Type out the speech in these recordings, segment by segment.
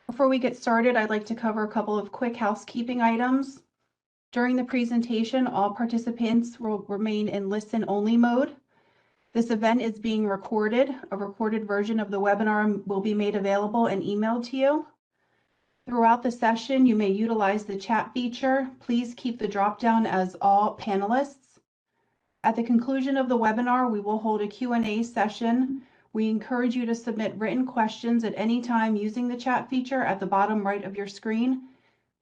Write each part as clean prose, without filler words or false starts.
Before we get started, I'd like to cover a couple of quick housekeeping items. During the presentation, all participants will remain in listen-only mode. This event is being recorded. A recorded version of the webinar will be made available and emailed to you. Throughout the session, you may utilize the chat feature. Please keep the drop-down as all panelists. At the conclusion of the webinar, we will hold a Q&A session. We encourage you to submit written questions at any time using the chat feature at the bottom right of your screen.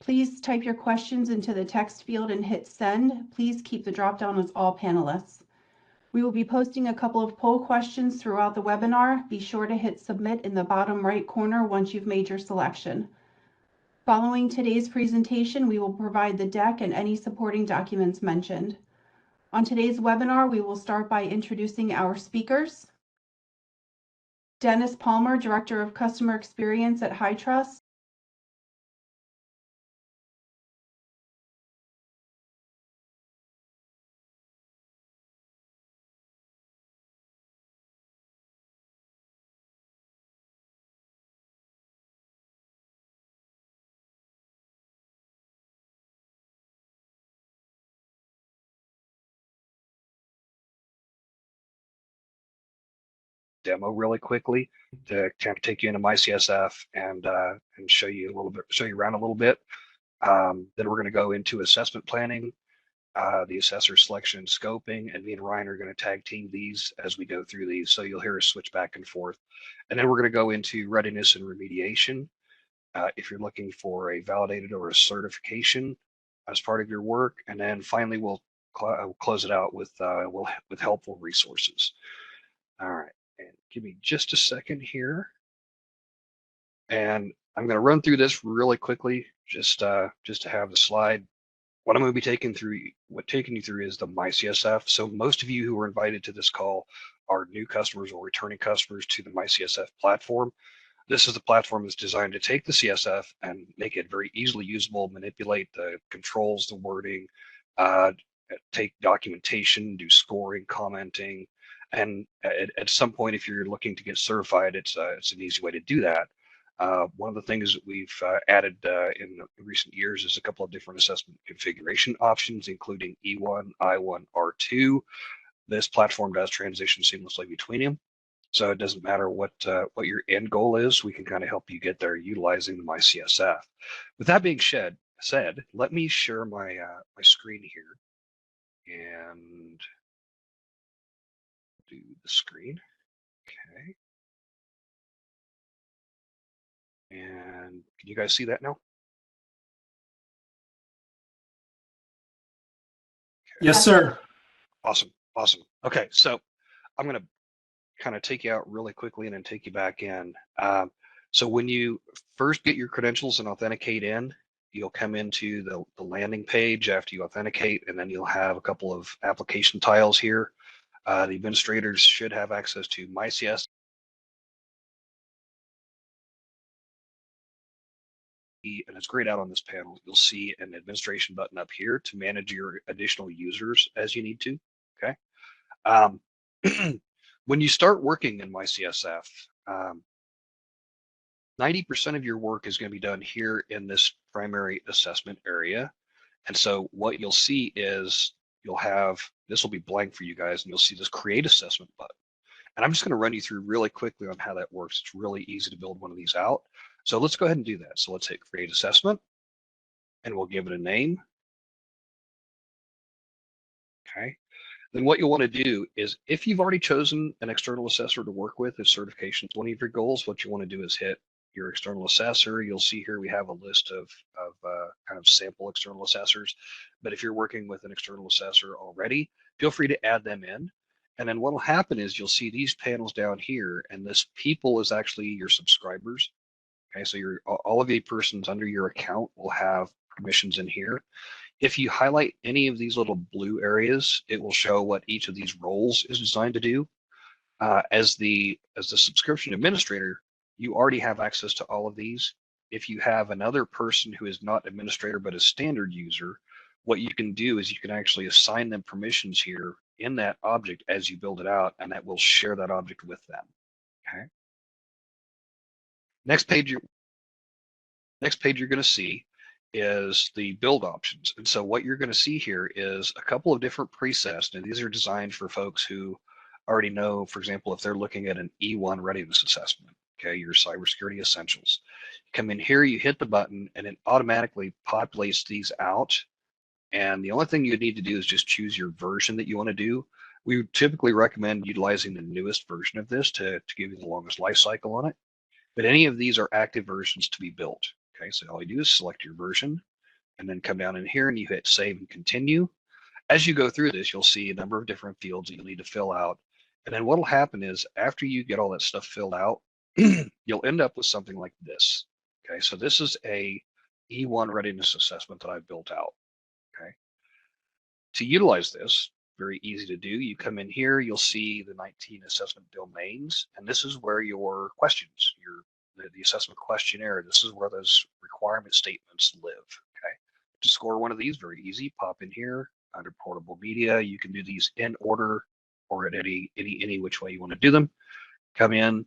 Please type your questions into the text field and hit send. Please keep the drop-down as all panelists. We will be posting a couple of poll questions throughout the webinar. Be sure to hit submit in the bottom right corner once you've made your selection. Following today's presentation, we will provide the deck and any supporting documents mentioned. On today's webinar, we will start by introducing our speakers. Dennis Palmer, Director of Customer Experience at HITRUST. Demo really quickly to kind of take you into MyCSF and show you around a little bit. Then we're going to go into assessment planning, the assessor selection and scoping, and me and Ryan are going to tag team these as we go through these. So you'll hear us switch back and forth. And then we're going to go into readiness and remediation. If you're looking for a validated or a certification as part of your work, and then finally we'll close it out with helpful resources. All right. And give me just a second here. And I'm going to run through this really quickly, just to have the slide. What I'm going to be taking you through is the MyCSF. So most of you who were invited to this call are new customers or returning customers to the MyCSF platform. This is the platform that's designed to take the CSF and make it very easily usable, manipulate the controls, the wording, take documentation, do scoring, commenting. And at some point, if you're looking to get certified, it's an easy way to do that. One of the things that we've added in recent years is a couple of different assessment configuration options, including E1, I1, R2. This platform does transition seamlessly between them. So it doesn't matter what your end goal is, we can kind of help you get there utilizing the MyCSF. With that being said, let me share my screen here and do the screen. Okay. And can you guys see that now? Okay. Yes, sir. Awesome. Okay, so I'm going to kind of take you out really quickly and then take you back in. So when you first get your credentials and authenticate in, you'll come into the landing page after you authenticate, and then you'll have a couple of application tiles here. The administrators should have access to MyCSF, and it's grayed out on this panel. You'll see an administration button up here to manage your additional users as you need to. Okay. When you start working in MyCSF, 90% of your work is going to be done here in this primary assessment area. And so what you'll see is this will be blank for you guys, and you'll see this create assessment button. And I'm just going to run you through really quickly on how that works. It's really easy to build one of these out. So let's go ahead and do that. So let's hit create assessment, and we'll give it a name. Okay. Then what you'll want to do is, if you've already chosen an external assessor to work with, if certification is one of your goals, what you want to do is hit your external assessor. You'll see here we have a list of kind of sample external assessors. But if you're working with an external assessor already, feel free to add them in. And then what will happen is you'll see these panels down here, and this people is actually your subscribers. Okay, so all of the persons under your account will have permissions in here. If you highlight any of these little blue areas, it will show what each of these roles is designed to do. As the subscription administrator, you already have access to all of these. If you have another person who is not administrator but a standard user, what you can do is you can actually assign them permissions here in that object as you build it out, and that will share that object with them. Okay. Next page Next page you're going to see is the build options. And so what you're going to see here is a couple of different presets. And these are designed for folks who already know, for example, if they're looking at an E1 readiness assessment, okay, your cybersecurity essentials. You come in here, you hit the button, and it automatically populates these out. And the only thing you need to do is just choose your version that you want to do. We typically recommend utilizing the newest version of this to give you the longest life cycle on it. But any of these are active versions to be built. Okay, so all you do is select your version and then come down in here and you hit save and continue. As you go through this, you'll see a number of different fields that you'll need to fill out. And then what'll happen is after you get all that stuff filled out, you'll end up with something like this. Okay, so this is a E1 readiness assessment that I've built out. Okay, to utilize this, very easy to do. You come in here, you'll see the 19 assessment domains, and this is where your questions, the assessment questionnaire, this is where those requirement statements live. Okay, to score one of these, very easy. Pop in here under portable media. You can do these in order or at any which way you want to do them. Come in,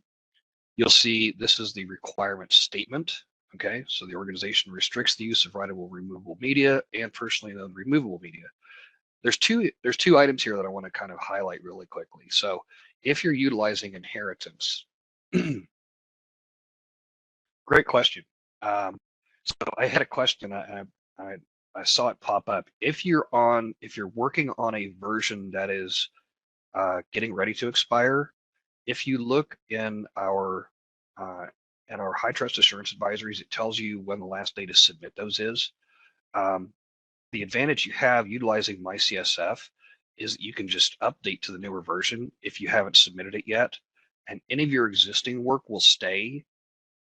you'll see this is the requirement statement. Okay, so the organization restricts the use of writable removable media and personally owned removable media. There's two items here that I want to kind of highlight really quickly. So if you're utilizing inheritance, great question. So I had a question. I saw it pop up. If you're working on a version that is getting ready to expire, if you look in our HITRUST assurance advisories, it tells you when the last day to submit those is. The advantage you have utilizing MyCSF is that you can just update to the newer version if you haven't submitted it yet, and any of your existing work will stay,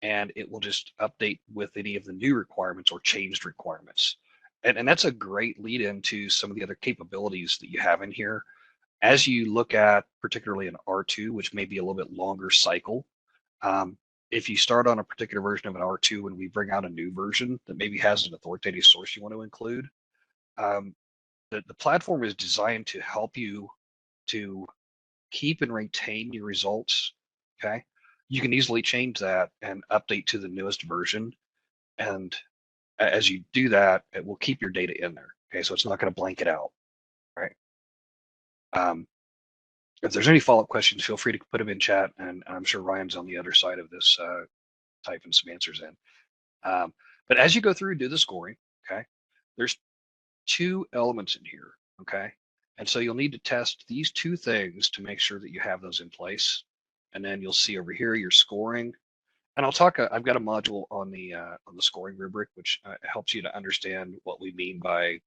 and it will just update with any of the new requirements or changed requirements. And that's a great lead into some of the other capabilities that you have in here. As you look at particularly an R2, which may be a little bit longer cycle, if you start on a particular version of an R2 and we bring out a new version that maybe has an authoritative source you want to include, the platform is designed to help you to keep and retain your results. Okay, you can easily change that and update to the newest version, and as you do that, it will keep your data in there. Okay, so it's not going to blank it out. Right. If there's any follow-up questions, feel free to put them in chat, and I'm sure Ryan's on the other side of this typing some answers in. But as you go through and do the scoring, okay, there's two elements in here, okay? And so you'll need to test these two things to make sure that you have those in place. And then you'll see over here your scoring. And I've got a module on the scoring rubric, which helps you to understand what we mean by,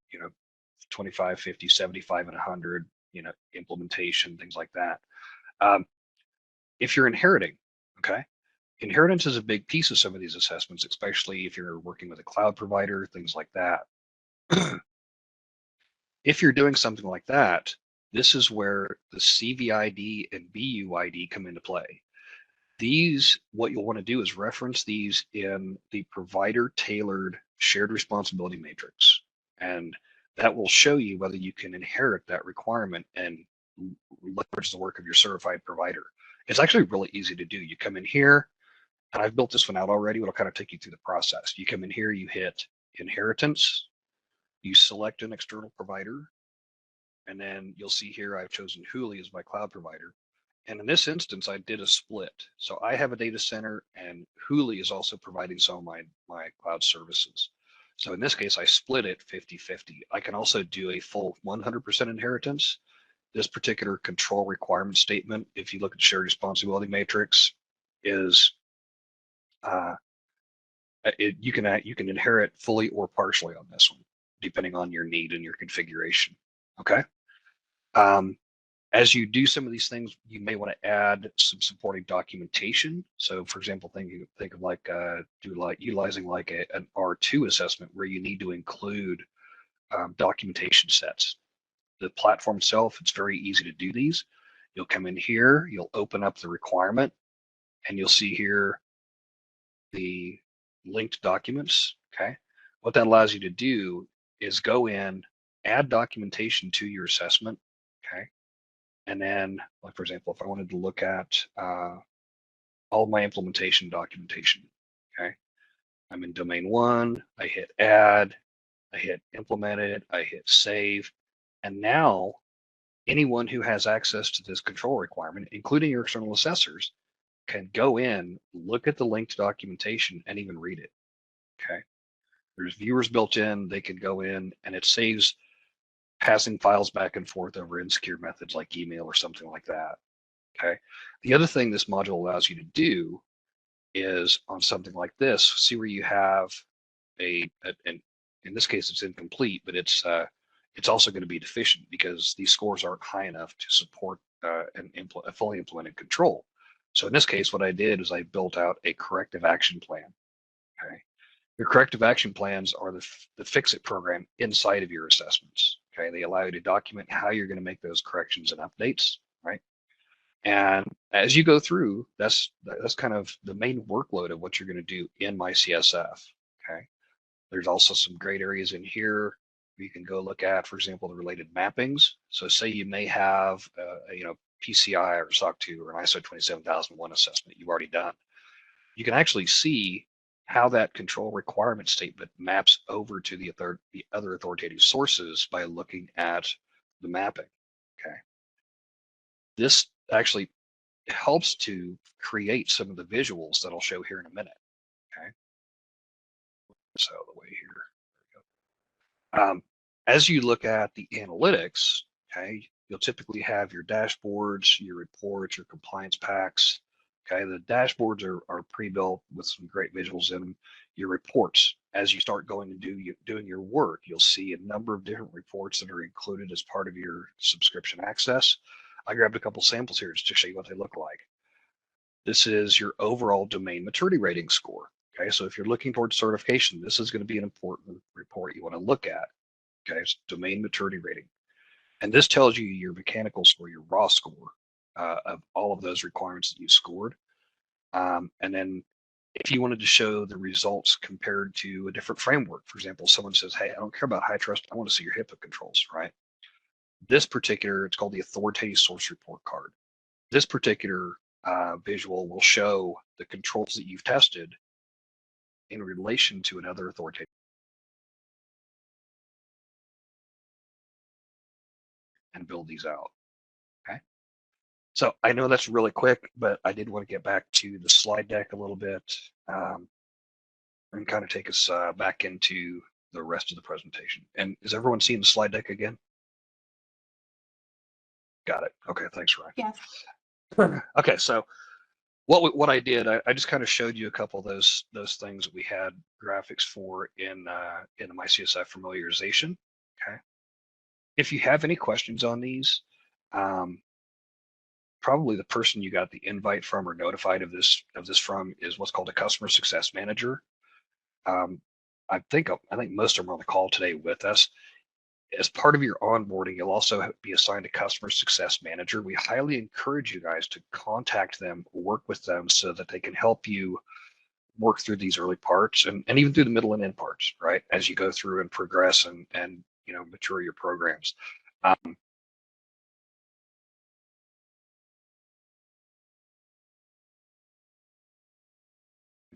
25, 50, 75, and 100, implementation, things like that. If you're inheriting, okay, inheritance is a big piece of some of these assessments, especially if you're working with a cloud provider, things like that. If you're doing something like that, this is where the CVID and BUID come into play. These, what you'll want to do is reference these in the provider tailored shared responsibility matrix. And that will show you whether you can inherit that requirement and leverage the work of your certified provider. It's actually really easy to do. You come in here, and I've built this one out already, but I'll kind of take you through the process. You come in here, you hit inheritance, you select an external provider, and then you'll see here I've chosen Huli as my cloud provider. And in this instance, I did a split. So I have a data center and Huli is also providing some of my cloud services. So in this case, I split it 50-50. I can also do a full 100% inheritance. This particular control requirement statement, if you look at shared responsibility matrix, is you can inherit fully or partially on this one, depending on your need and your configuration. Okay. As you do some of these things, you may want to add some supporting documentation. So, for example, think of utilizing like an R2 assessment where you need to include documentation sets. The platform itself, it's very easy to do these. You'll come in here, you'll open up the requirement, and you'll see here the linked documents. Okay, what that allows you to do is go in, add documentation to your assessment. Okay. And then, like, for example, if I wanted to look at all of my implementation documentation, okay, I'm in domain 1, I hit add, I hit implement it, I hit save, and now anyone who has access to this control requirement, including your external assessors, can go in, look at the linked documentation, and even read it. Okay. There's viewers built in, they can go in, and it saves passing files back and forth over insecure methods like email or something like that. Okay. The other thing this module allows you to do is on something like this, see where you have and in this case it's incomplete, but it's also going to be deficient because these scores aren't high enough to support a fully implemented control. So in this case, what I did is I built out a corrective action plan. Okay. Your corrective action plans are the fix-it program inside of your assessments. Okay, they allow you to document how you're going to make those corrections and updates, right? And as you go through, that's kind of the main workload of what you're going to do in MyCSF. Okay, there's also some great areas in here you can go look at, for example, the related mappings. So say you may have PCI or SOC 2 or an ISO 27001 assessment you've already done. You can actually see how that control requirement statement maps over to the other authoritative sources by looking at the mapping. Okay. This actually helps to create some of the visuals that I'll show here in a minute. Okay. So the way here. There we go. As you look at the analytics, okay, you'll typically have your dashboards, your reports, your compliance packs. Okay, the dashboards are pre-built with some great visuals in them. Your reports, as you start going and doing your work, you'll see a number of different reports that are included as part of your subscription access. I grabbed a couple samples here just to show you what they look like. This is your overall domain maturity rating score. Okay, so if you're looking towards certification, this is going to be an important report you want to look at. Okay, it's domain maturity rating. And this tells you your mechanical score, your raw score of all of those requirements that you scored. And then if you wanted to show the results compared to a different framework, for example, someone says, hey, I don't care about HITRUST, I want to see your HIPAA controls, right? This particular, it's called the authoritative source report card. This particular visual will show the controls that you've tested in relation to another authoritative. And build these out. Okay. So I know that's really quick, but I did want to get back to the slide deck a little bit and kind of take us back into the rest of the presentation. And is everyone seeing the slide deck again? Got it. Okay, thanks, Ryan. Yes. Okay, so what I did, I just kind of showed you a couple of those things that we had graphics for in the MyCSF familiarization. Okay. If you have any questions on these, probably the person you got the invite from or notified of this from is what's called a customer success manager. I think most of them are on the call today with us. As part of your onboarding, you'll also be assigned a customer success manager. We highly encourage you guys to contact them, work with them so that they can help you work through these early parts and even through the middle and end parts, right? As you go through and progress and mature your programs.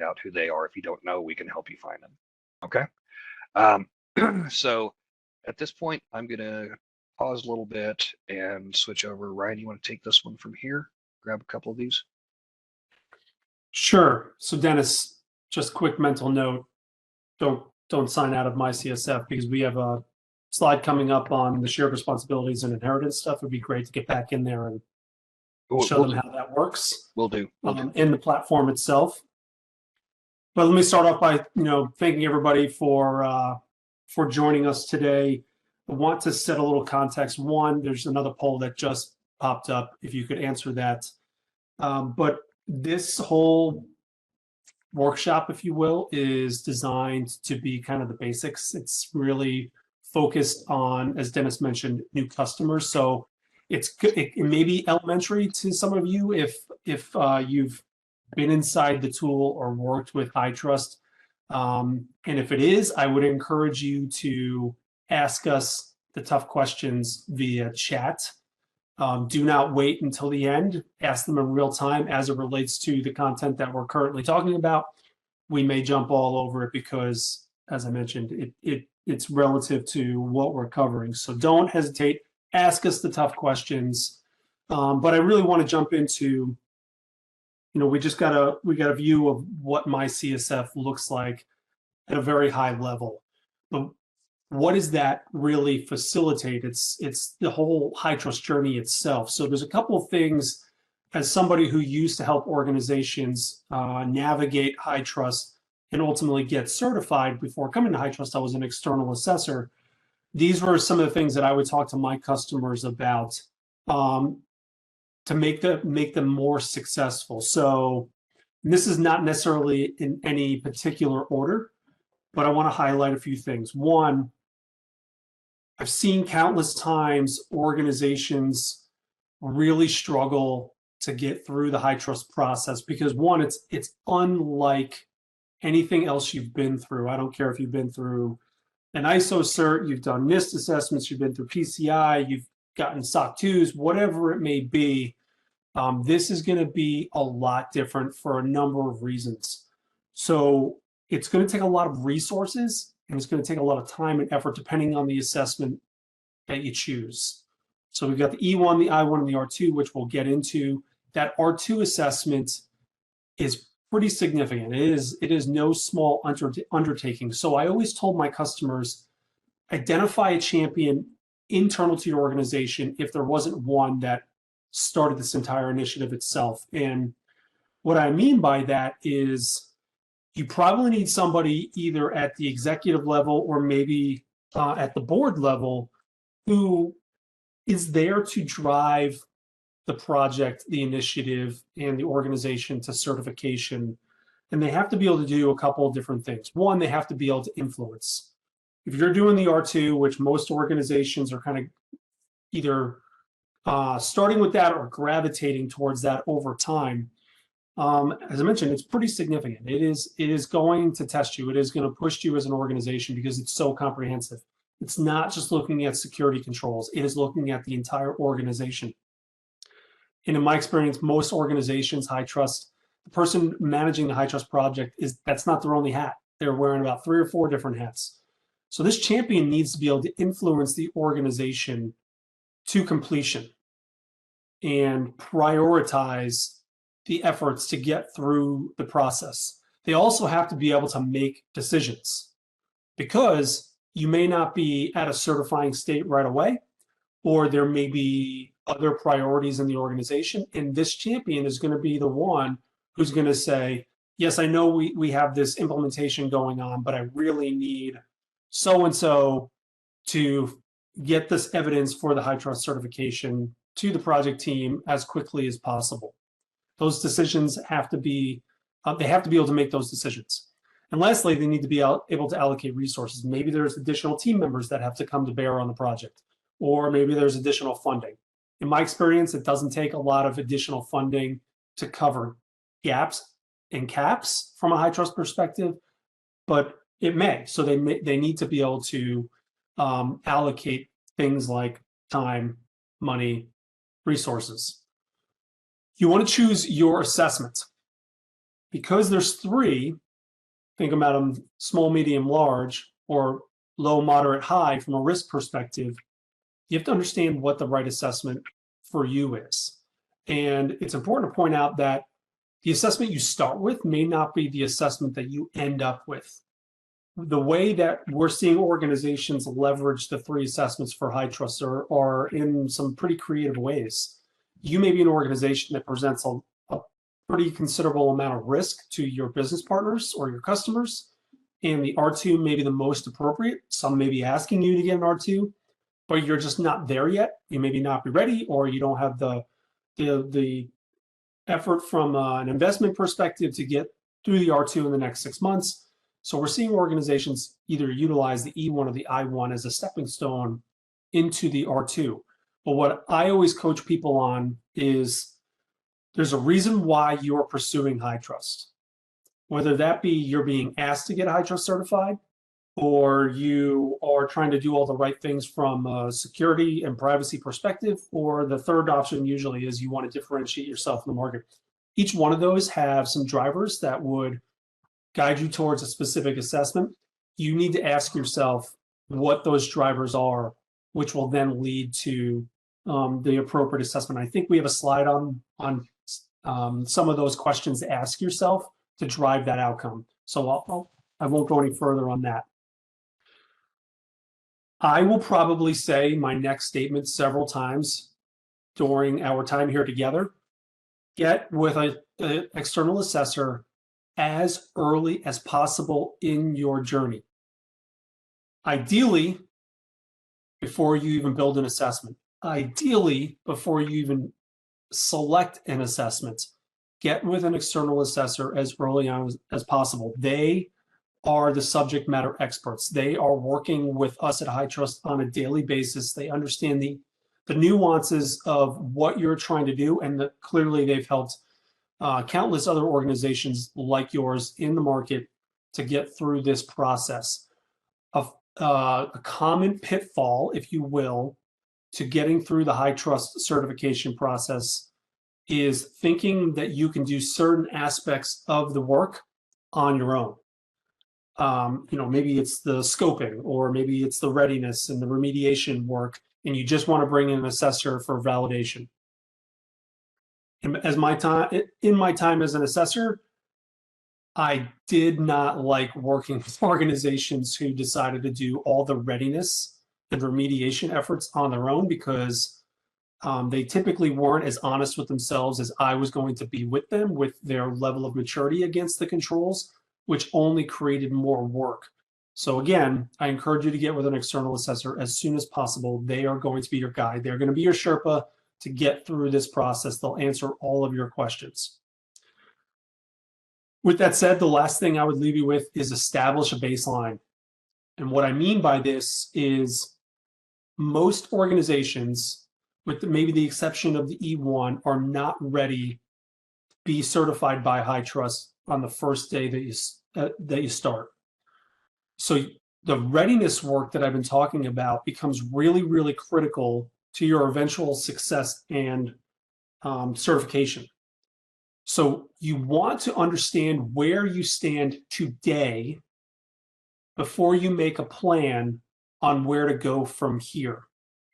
Out who they are. If you don't know, we can help you find them. Okay. So at this point, I'm going to pause a little bit and switch over. Ryan, you want to take this one from here? Grab a couple of these. Sure. So Dennis, just quick mental note: don't sign out of MyCSF because we have a slide coming up on the shared responsibilities and inheritance stuff. It'd be great to get back in there and show them how that works. We'll do. In the platform itself. But let me start off by thanking everybody for joining us today. I want to set a little context. One, there's another poll that just popped up. If you could answer that, but this whole workshop, if you will, is designed to be kind of the basics. It's really focused on, as Dennis mentioned, new customers. So it may be elementary to some of you if you've been inside the tool or worked with HITRUST. And if it is, I would encourage you to ask us the tough questions via chat. Do not wait until the end. Ask them in real time as it relates to the content that we're currently talking about. we may jump all over it because, as I mentioned, it's relative to what we're covering. So don't hesitate, ask us the tough questions. But I really want to jump into, we got a view of what MyCSF looks like at a very high level. But what does that really facilitate? It's the whole HITRUST journey itself. So there's a couple of things, as somebody who used to help organizations navigate HITRUST and ultimately get certified. Before coming to HITRUST, I was an external assessor. These were some of the things that I would talk to my customers about to make them more successful. So this is not necessarily in any particular order, but I want to highlight a few things. One, I've seen countless times organizations really struggle to get through the HITRUST process because, one, it's unlike anything else you've been through. I don't care if you've been through an ISO cert, you've done NIST assessments, you've been through PCI, you've gotten SOC 2s, whatever it may be. This is going to be a lot different for a number of reasons. So it's going to take a lot of resources, and it's going to take a lot of time and effort depending on the assessment that you choose. So we've got the E1, the I1, and the R2, which we'll get into. That R2 assessment is pretty significant. It is no small undertaking. So I always told my customers, identify a champion internal to your organization if there wasn't one that started this entire initiative itself. And what I mean by that is you probably need somebody either at the executive level or maybe at the board level who is there to drive the project, the initiative, and the organization to certification. And they have to be able to do a couple of different things. One, they have to be able to influence. If you're doing the R2, which most organizations are kind of either starting with that or gravitating towards that over time, as I mentioned, it's pretty significant. It is going to test you. It is going to push you as an organization because it's so comprehensive. It's not just looking at security controls. It is looking at the entire organization. And in my experience, most organizations, HITRUST, the person managing the HITRUST project, that's not their only hat. They're wearing about 3 or 4 different hats. So this champion needs to be able to influence the organization to completion and prioritize the efforts to get through the process. They also have to be able to make decisions because you may not be at a certifying state right away, or there may be other priorities in the organization. And this champion is going to be the one who's going to say, yes, I know we have this implementation going on, but I really need so-and-so to get this evidence for the HITRUST certification to the project team as quickly as possible. Those decisions have to be, they have to be able to make those decisions. And lastly, they need to be able to allocate resources. Maybe there's additional team members that have to come to bear on the project, or maybe there's additional funding. In my experience, it doesn't take a lot of additional funding to cover gaps and caps from a HITRUST perspective, but it may. So they need to be able to allocate things like time, money, resources. You want to choose your assessment. Because there's 3, think about them small, medium, large, or low, moderate, high from a risk perspective. You have to understand what the right assessment for you is. And it's important to point out that the assessment you start with may not be the assessment that you end up with. The way that we're seeing organizations leverage the 3 assessments for HITRUST are in some pretty creative ways. You may be an organization that presents a pretty considerable amount of risk to your business partners or your customers, and the R2 may be the most appropriate. Some may be asking you to get an R2, but you're just not there yet. You maybe not be ready, or you don't have the effort from an investment perspective to get through the R2 in the next 6 months. So we're seeing organizations either utilize the E1 or the I1 as a stepping stone into the R2. But what I always coach people on is there's a reason why you're pursuing HITRUST. Whether that be you're being asked to get HITRUST certified, or you are trying to do all the right things from a security and privacy perspective, or the third option usually is you want to differentiate yourself in the market. Each one of those have some drivers that would guide you towards a specific assessment, you need to ask yourself what those drivers are, which will then lead to the appropriate assessment. I think we have a slide on some of those questions to ask yourself to drive that outcome. So I won't go any further on that. I will probably say my next statement several times during our time here together. Get with an external assessor as early as possible in your journey. Ideally, before you even build an assessment. Ideally, before you even select an assessment, get with an external assessor as early on as possible. They are the subject matter experts. They are working with us at HITRUST on a daily basis. They understand the nuances of what you're trying to do, and clearly they've helped countless other organizations like yours in the market to get through this process. A common pitfall, if you will, to getting through the HITRUST certification process is thinking that you can do certain aspects of the work on your own. Maybe it's the scoping, or maybe it's the readiness and the remediation work, and you just want to bring in an assessor for validation. In my time as an assessor, I did not like working with organizations who decided to do all the readiness and remediation efforts on their own, because they typically weren't as honest with themselves as I was going to be with them, with their level of maturity against the controls, which only created more work. So again, I encourage you to get with an external assessor as soon as possible. They are going to be your guide. They're going to be your Sherpa to get through this process. They'll answer all of your questions. With that said, the last thing I would leave you with is establish a baseline. And what I mean by this is most organizations, with maybe the exception of the E1, are not ready to be certified by HITRUST on the first day that you start. So the readiness work that I've been talking about becomes really, really critical to your eventual success and certification. So you want to understand where you stand today before you make a plan on where to go from here.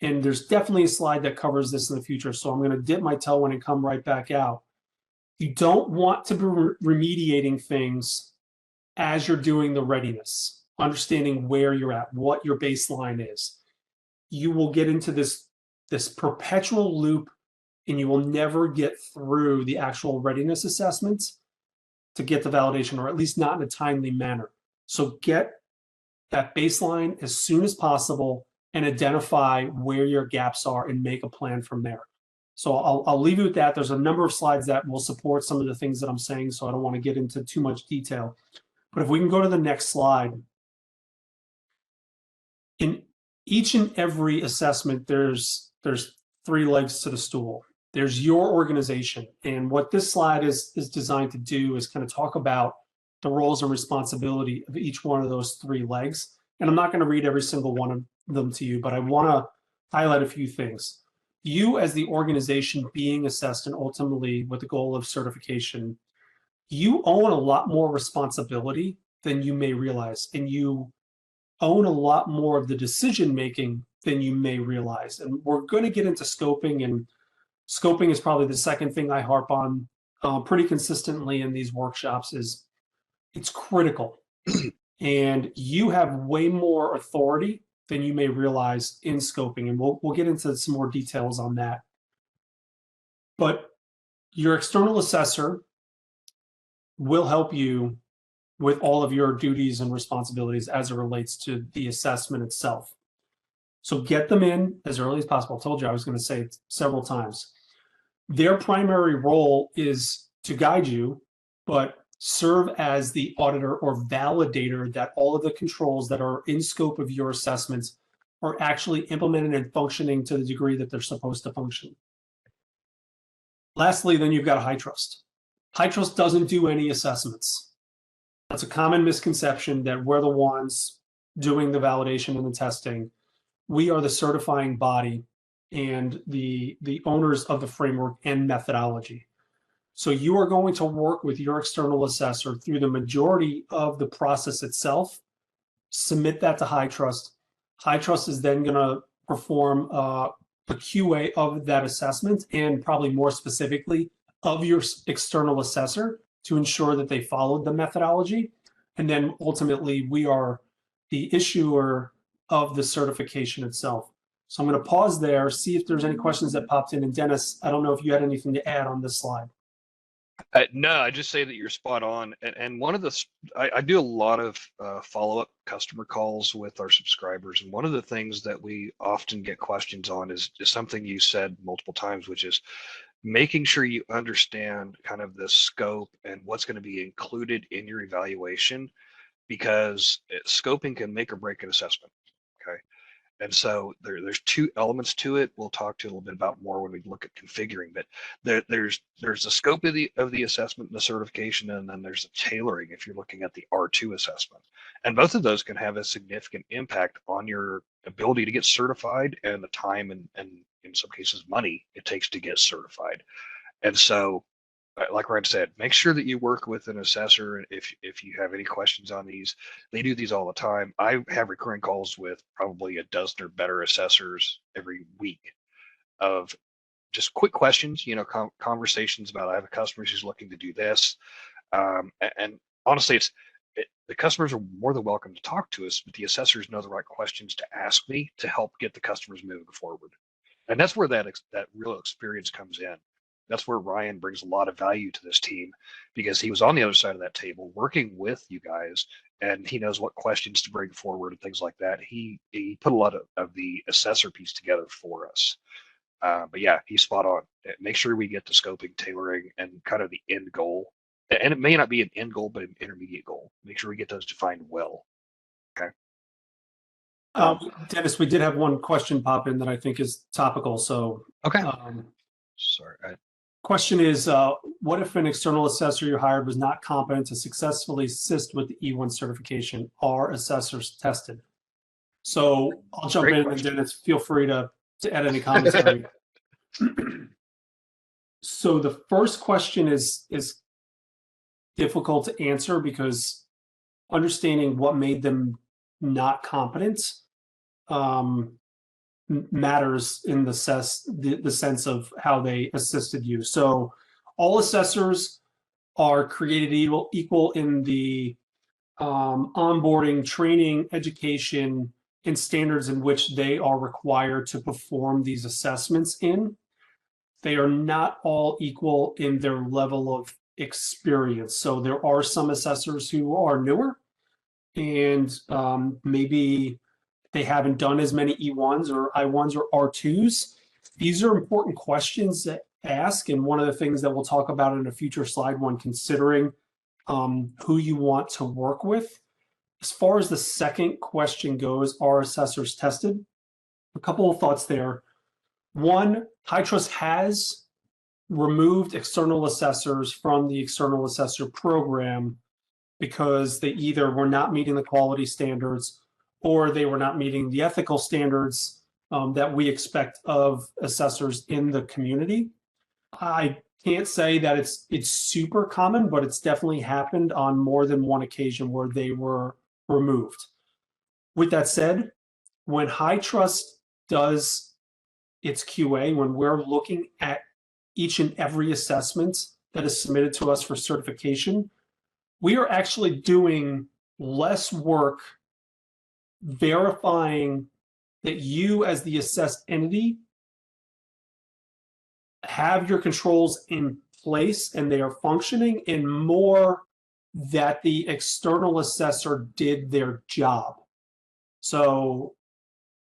And there's definitely a slide that covers this in the future, so I'm going to dip my toe in and come right back out. You don't want to be remediating things as you're doing the readiness, understanding where you're at, what your baseline is. You will get into this perpetual loop, and you will never get through the actual readiness assessments to get the validation, or at least not in a timely manner. So get that baseline as soon as possible and identify where your gaps are and make a plan from there. So I'll leave you with that. There's a number of slides that will support some of the things that I'm saying, so I don't want to get into too much detail. But if we can go to the next slide. In each and every assessment, there's three legs to the stool. There's your organization. And what this slide is designed to do is kind of talk about the roles and responsibility of each one of those three legs. And I'm not going to read every single one of them to you, but I want to highlight a few things. You as the organization being assessed and ultimately with the goal of certification, you own a lot more responsibility than you may realize. And you own a lot more of the decision-making than you may realize. And we're going to get into scoping, and scoping is probably the second thing I harp on pretty consistently in these workshops. Is it's critical. And you have way more authority than you may realize in scoping. And we'll get into some more details on that. But your external assessor will help you with all of your duties and responsibilities as it relates to the assessment itself. So get them in as early as possible. I told you I was going to say it several times. Their primary role is to guide you, but serve as the auditor or validator that all of the controls that are in scope of your assessments are actually implemented and functioning to the degree that they're supposed to function. Lastly, then you've got a HITRUST. HITRUST doesn't do any assessments. That's a common misconception that we're the ones doing the validation and the testing. We are the certifying body and the owners of the framework and methodology. So you are going to work with your external assessor through the majority of the process itself, submit that to HITRUST. HITRUST is then going to perform a QA of that assessment, and probably more specifically of your external assessor, to ensure that they followed the methodology. And then ultimately we are the issuer of the certification itself. So I'm going to pause there, see if there's any questions that popped in. And Dennis, I don't know if you had anything to add on this slide. No, I just say that you're spot on. And one of the, I do a lot of follow-up customer calls with our subscribers. And one of the things that we often get questions on is something you said multiple times, which is making sure you understand kind of the scope and what's going to be included in your evaluation, because scoping can make or break an assessment. Okay. And so there's two elements to it. We'll talk to a little bit about more when we look at configuring, but there's the scope of the assessment and the certification, and then there's the tailoring if you're looking at the R2 assessment. And both of those can have a significant impact on your ability to get certified and the time and in some cases money it takes to get certified. And so, like Ryan said, make sure that you work with an assessor. If you have any questions on these, they do these all the time. I have recurring calls with probably a dozen or better assessors every week of just quick questions, you know, conversations about, I have a customer who's looking to do this. And honestly, the customers are more than welcome to talk to us, but the assessors know the right questions to ask me to help get the customers moving forward. And that's where that real experience comes in. That's where Ryan brings a lot of value to this team, because he was on the other side of that table working with you guys, and he knows what questions to bring forward and things like that. He put a lot of the assessor piece together for us. But yeah, he's spot on. Make sure we get to scoping, tailoring, and kind of the end goal. And it may not be an end goal, but an intermediate goal. Make sure we get those defined well. Okay. Dennis, we did have one question pop in that I think is topical. So, okay. Sorry. Question is, what if an external assessor you hired was not competent to successfully assist with the E1 certification? Are assessors tested? So I'll jump in, and Dennis, feel free to add any commentary. So the first question is difficult to answer, because understanding what made them not competent matters in the sense of how they assisted you. So all assessors are created equal in the onboarding, training, education, and standards in which they are required to perform these assessments in. They are not all equal in their level of experience. So there are some assessors who are newer, and maybe they haven't done as many E1s or I1s or R2s. These are important questions to ask, and one of the things that we'll talk about in a future slide when considering who you want to work with. As far as the second question goes, are assessors tested? A couple of thoughts there. One, HITRUST has removed external assessors from the external assessor program because they either were not meeting the quality standards, or they were not meeting the ethical standards that we expect of assessors in the community. I can't say that it's super common, but it's definitely happened on more than one occasion where they were removed. With that said, when HITRUST does its QA, when we're looking at each and every assessment that is submitted to us for certification, we are actually doing less work verifying that you as the assessed entity have your controls in place and they are functioning, and more that the external assessor did their job. So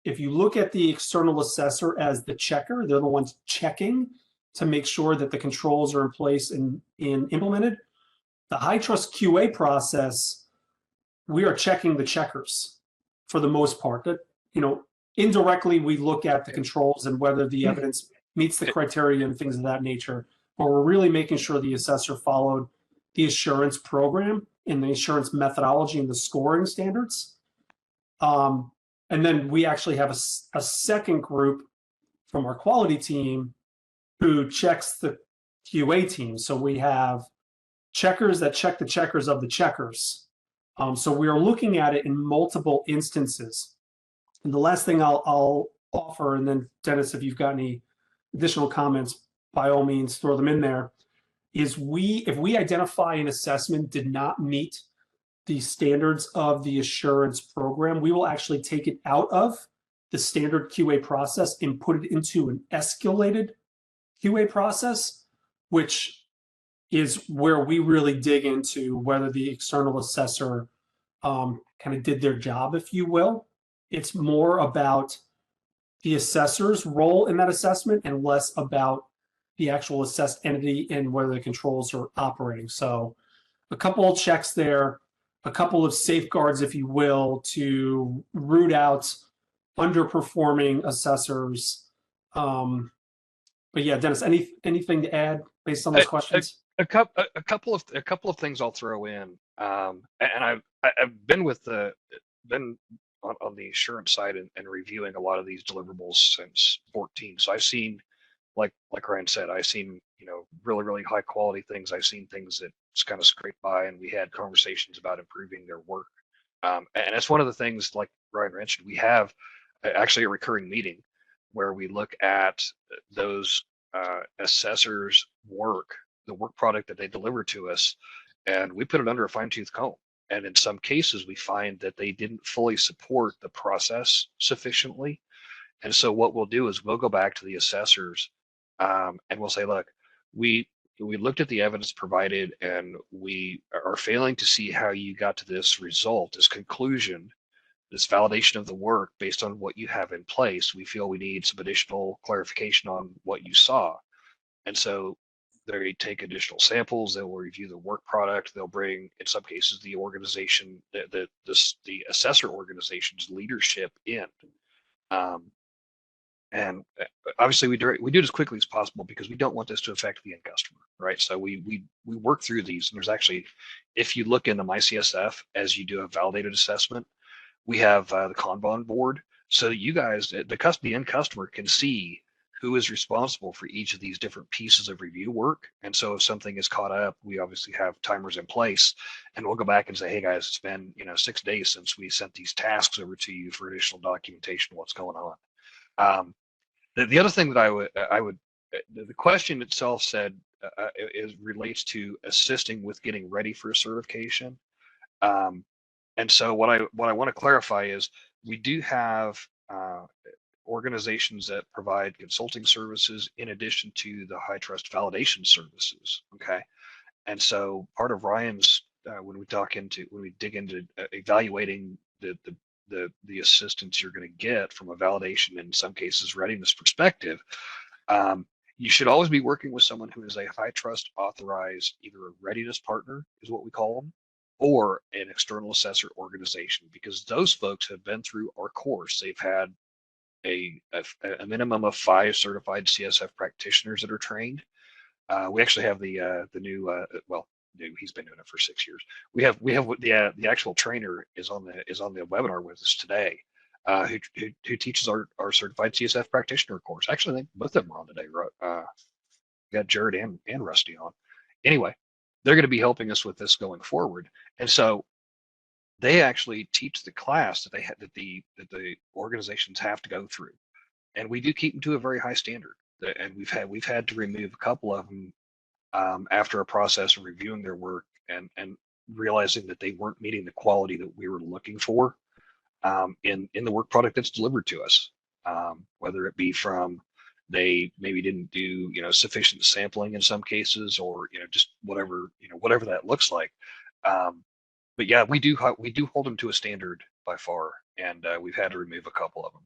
if you look at the external assessor as the checker, they're the ones checking to make sure that the controls are in place and implemented. The HITRUST QA process, we are checking the checkers for the most part. That, you know, indirectly we look at the controls and whether the evidence meets the criteria and things of that nature, but we're really making sure the assessor followed the assurance program and the assurance methodology and the scoring standards. And then we actually have a second group from our quality team who checks the QA team. So we have checkers that check the checkers of the checkers. So we are looking at it in multiple instances. And the last thing I'll offer, and then Dennis, if you've got any additional comments, by all means, throw them in there, is if we identify an assessment did not meet the standards of the assurance program, we will actually take it out of the standard QA process and put it into an escalated QA process, which is where we really dig into whether the external assessor kind of did their job, if you will. It's more about the assessor's role in that assessment and less about the actual assessed entity and whether the controls are operating. So a couple of checks there, a couple of safeguards, if you will, to root out underperforming assessors. But yeah, Dennis, anything to add based on those questions? A couple of things I'll throw in, and I've been on the assurance side and reviewing a lot of these deliverables since 14. So I've seen, like Ryan said, I've seen really high quality things. I've seen things that just kind of scrape by, and we had conversations about improving their work. And it's one of the things, like Ryan mentioned, we have actually a recurring meeting where we look at those assessors' work, the work product that they deliver to us, and we put it under a fine-tooth comb. And in some cases, we find that they didn't fully support the process sufficiently. And so what we'll do is we'll go back to the assessors and we'll say, look, we looked at the evidence provided and we are failing to see how you got to this result, this conclusion, this validation of the work based on what you have in place. We feel we need some additional clarification on what you saw. And so they take additional samples, they will review the work product, they'll bring, in some cases, the organization, the assessor organization's leadership in. And obviously we do it as quickly as possible because we don't want this to affect the end customer, right? So we work through these, and there's actually, if you look in the MyCSF as you do a validated assessment, we have the Kanban board, so that you guys, the end customer, can see who is responsible for each of these different pieces of review work. And so if something is caught up, we obviously have timers in place, and we'll go back and say, hey guys, it's been 6 days since we sent these tasks over to you for additional documentation, what's going on. The other thing that I would the question itself said relates to assisting with getting ready for a certification. And so what I want to clarify is we do have organizations that provide consulting services in addition to the HITRUST validation services. Okay, and so part of Ryan's when we dig into evaluating the assistance you're going to get from a validation, in some cases readiness perspective, you should always be working with someone who is a HITRUST authorized, either a readiness partner is what we call them, or an external assessor organization, because those folks have been through our course. They've had a minimum of 5 certified CSF practitioners that are trained. We actually have the new, he's been doing it for 6 years. We have the actual trainer is on the webinar with us today, who teaches our certified CSF practitioner course. Actually, I think both of them are on today. We got Jared and Rusty on. Anyway, they're going to be helping us with this going forward, and so they actually teach the class that the organizations have to go through, and we do keep them to a very high standard. And we've had to remove a couple of them after a process of reviewing their work and realizing that they weren't meeting the quality that we were looking for in the work product that's delivered to us, whether it be from they maybe didn't do sufficient sampling in some cases, or just whatever that looks like. But yeah, we do hold them to a standard by far, and we've had to remove a couple of them.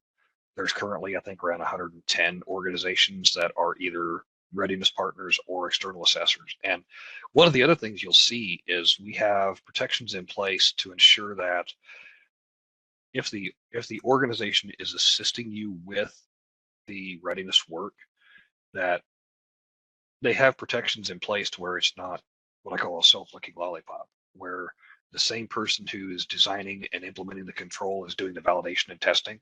There's currently, I think, around 110 organizations that are either readiness partners or external assessors. And one of the other things you'll see is we have protections in place to ensure that if the organization is assisting you with the readiness work, that they have protections in place to where it's not what I call a self-licking lollipop, where the same person who is designing and implementing the control is doing the validation and testing.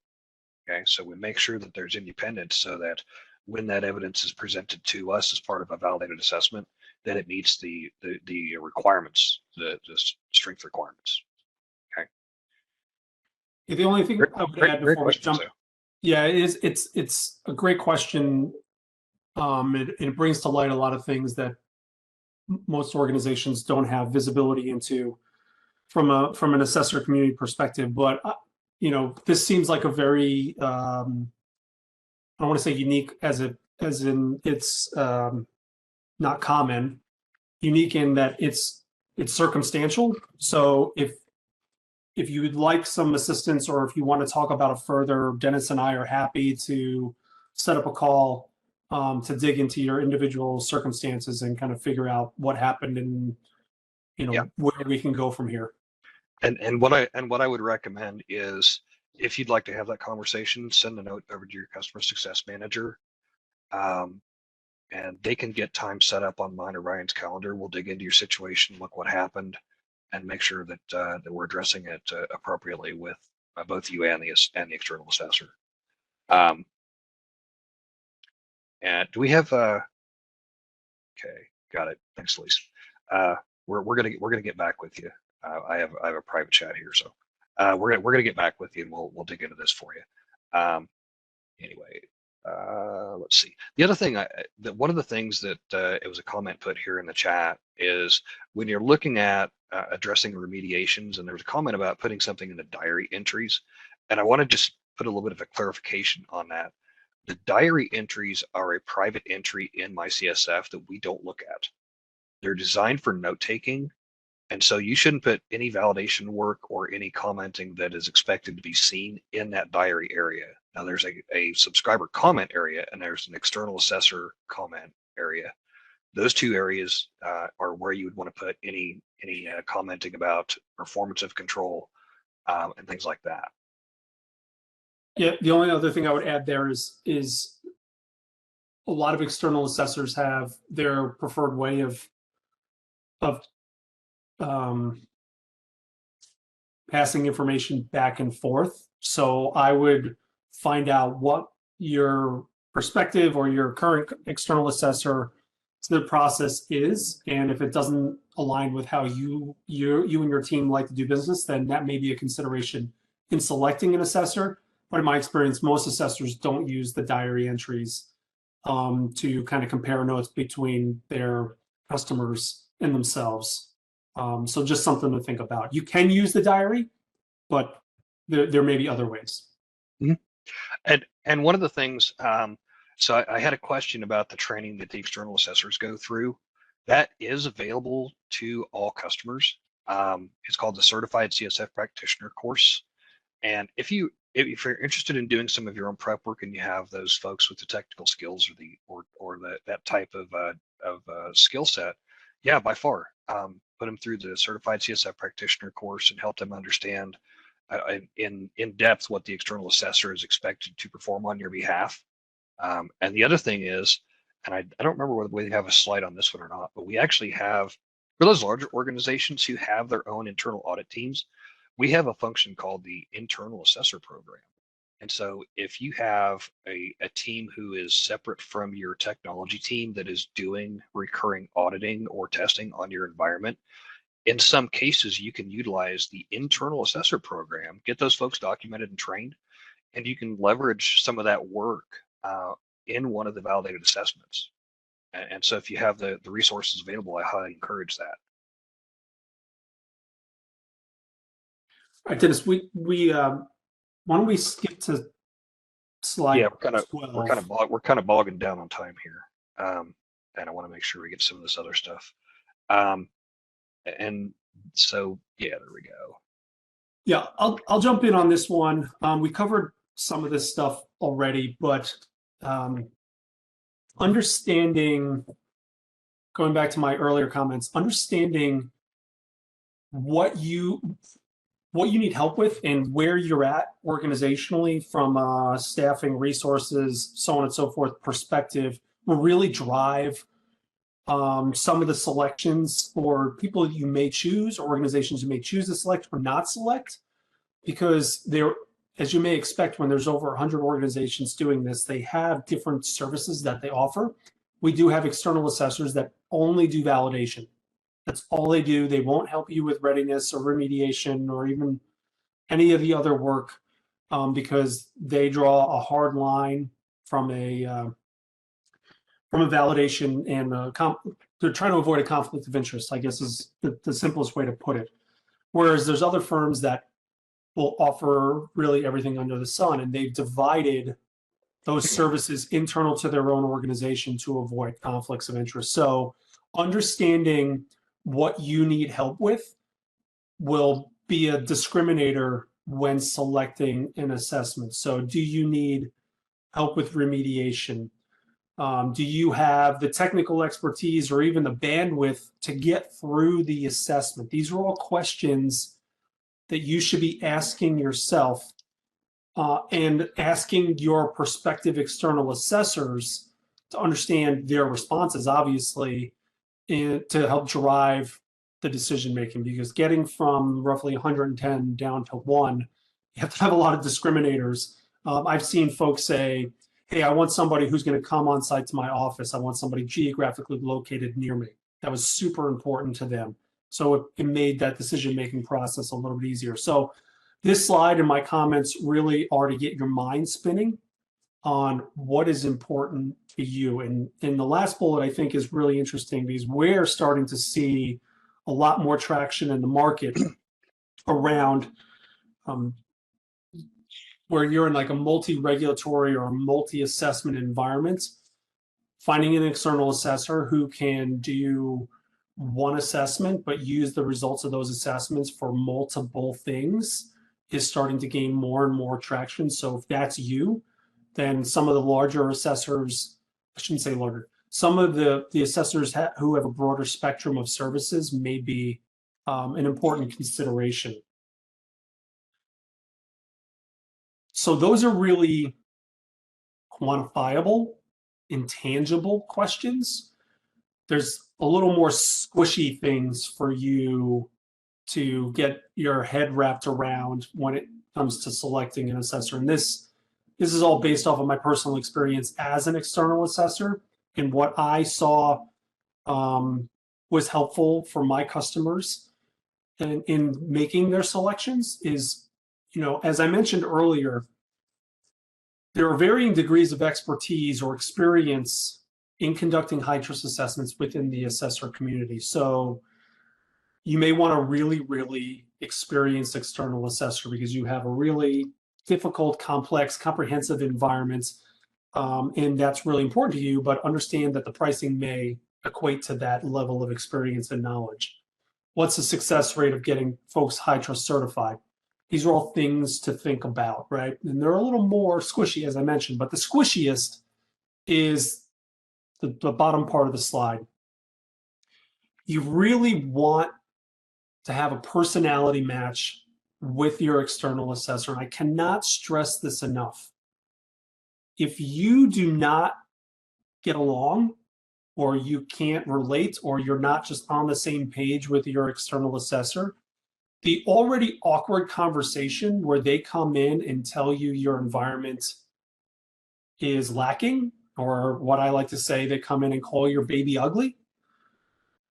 Okay, so we make sure that there's independence so that when that evidence is presented to us as part of a validated assessment, that it meets the requirements, the strength requirements. Okay. Yeah, the only thing I would add Great before we question, jump, so. yeah, it's a great question. It brings to light a lot of things that most organizations don't have visibility into from an assessor community perspective. But you know, this seems like a very I don't want to say unique as in it's not common, unique in that it's circumstantial. So if you would like some assistance, or if you want to talk about it further, Dennis and I are happy to set up a call to dig into your individual circumstances and kind of figure out what happened and, you know, Yeah. where we can go from here. And what I would recommend is, if you'd like to have that conversation, send a note over to your customer success manager, and they can get time set up on mine or Ryan's calendar. We'll dig into your situation, look what happened, and make sure that that we're addressing it appropriately with both you and the external assessor. And do we have? Okay, got it. Thanks, Lisa. We're gonna get back with you. I have a private chat here, so we're gonna get back with you, and we'll dig into this for you. Anyway, let's see. The other thing, one of the things that it was a comment put here in the chat is, when you're looking at addressing remediations, and there's a comment about putting something in the diary entries, and I want to just put a little bit of a clarification on that. The diary entries are a private entry in MyCSF that we don't look at. They're designed for note taking, and so you shouldn't put any validation work or any commenting that is expected to be seen in that diary area. Now, there's a subscriber comment area, and there's an external assessor comment area. Those two areas are where you would want to put any commenting about performance of control and things like that. Yeah, the only other thing I would add there is a lot of external assessors have their preferred way of passing information back and forth. So I would find out what your perspective or your current external assessor the process is, and if it doesn't align with how you and your team like to do business, then that may be a consideration in selecting an assessor. But in my experience, most assessors don't use the diary entries to kind of compare notes between their customers and themselves. So just something to think about. You can use the diary, but there may be other ways. Mm-hmm. And one of the things, so I had a question about the training that the external assessors go through. That is available to all customers. It's called the Certified CSF Practitioner course. And if you're interested in doing some of your own prep work, and you have those folks with the technical skills or that type of skill set, yeah, by far, put them through the Certified CSF Practitioner course and help them understand in depth what the external assessor is expected to perform on your behalf. And the other thing is, and I don't remember whether we have a slide on this one or not, but we actually have, for those larger organizations who have their own internal audit teams, we have a function called the internal assessor program. And so if you have a team who is separate from your technology team that is doing recurring auditing or testing on your environment, in some cases, you can utilize the internal assessor program, get those folks documented and trained, and you can leverage some of that work in one of the validated assessments. And so if you have the resources available, I highly encourage that. All right, Dennis, we why don't we skip to slide? Yeah, 12. we're kind of bogging down on time here, and I want to make sure we get some of this other stuff. And so yeah, there we go. Yeah, I'll jump in on this one. We covered some of this stuff already, but understanding, going back to my earlier comments, understanding what you need help with and where you're at organizationally from a staffing, resources, so on and so forth perspective will really drive some of the selections for people that you may choose, or organizations you may choose to select or not select, because as you may expect, when there's over 100 organizations doing this, they have different services that they offer. We do have external assessors that only do validation. That's all they do. They won't help you with readiness or remediation or even any of the other work, because they draw a hard line from a validation, and they're trying to avoid a conflict of interest, I guess is the simplest way to put it. Whereas there's other firms that will offer really everything under the sun, and they've divided those services internal to their own organization to avoid conflicts of interest. So understanding what you need help with will be a discriminator when selecting an assessment. So do you need help with remediation? Do you have the technical expertise or even the bandwidth to get through the assessment? These are all questions that you should be asking yourself, and asking your prospective external assessors to understand their responses, obviously, to help drive the decision making. Because getting from roughly 110 down to 1, you have to have a lot of discriminators. I've seen folks say, hey, I want somebody who's going to come on site to my office. I want somebody geographically located near me. That was super important to them. So it made that decision-making process a little bit easier. So this slide and my comments really are to get your mind spinning on what is important to you. And the last bullet, I think, is really interesting because we're starting to see a lot more traction in the market around where you're in like a multi-regulatory or multi-assessment environment. Finding an external assessor who can do one assessment but use the results of those assessments for multiple things is starting to gain more and more traction. So if that's you, then some of the larger assessors, I shouldn't say larger, some of the assessors who have a broader spectrum of services may be an important consideration. So those are really quantifiable, intangible questions. There's a little more squishy things for you to get your head wrapped around when it comes to selecting an assessor. And this is all based off of my personal experience as an external assessor, and what I saw was helpful for my customers in making their selections is, as I mentioned earlier, there are varying degrees of expertise or experience in conducting HITRUST assessments within the assessor community. So you may want a really, really experienced external assessor because you have a really difficult, complex, comprehensive environment, and that's really important to you, but understand that the pricing may equate to that level of experience and knowledge. What's the success rate of getting folks HITRUST certified? These are all things to think about, right? And they're a little more squishy, as I mentioned, but the squishiest is the bottom part of the slide. You really want to have a personality match with your external assessor. And I cannot stress this enough. If you do not get along, or you can't relate, or you're not just on the same page with your external assessor, the already awkward conversation where they come in and tell you your environment is lacking, or what I like to say, they come in and call your baby ugly,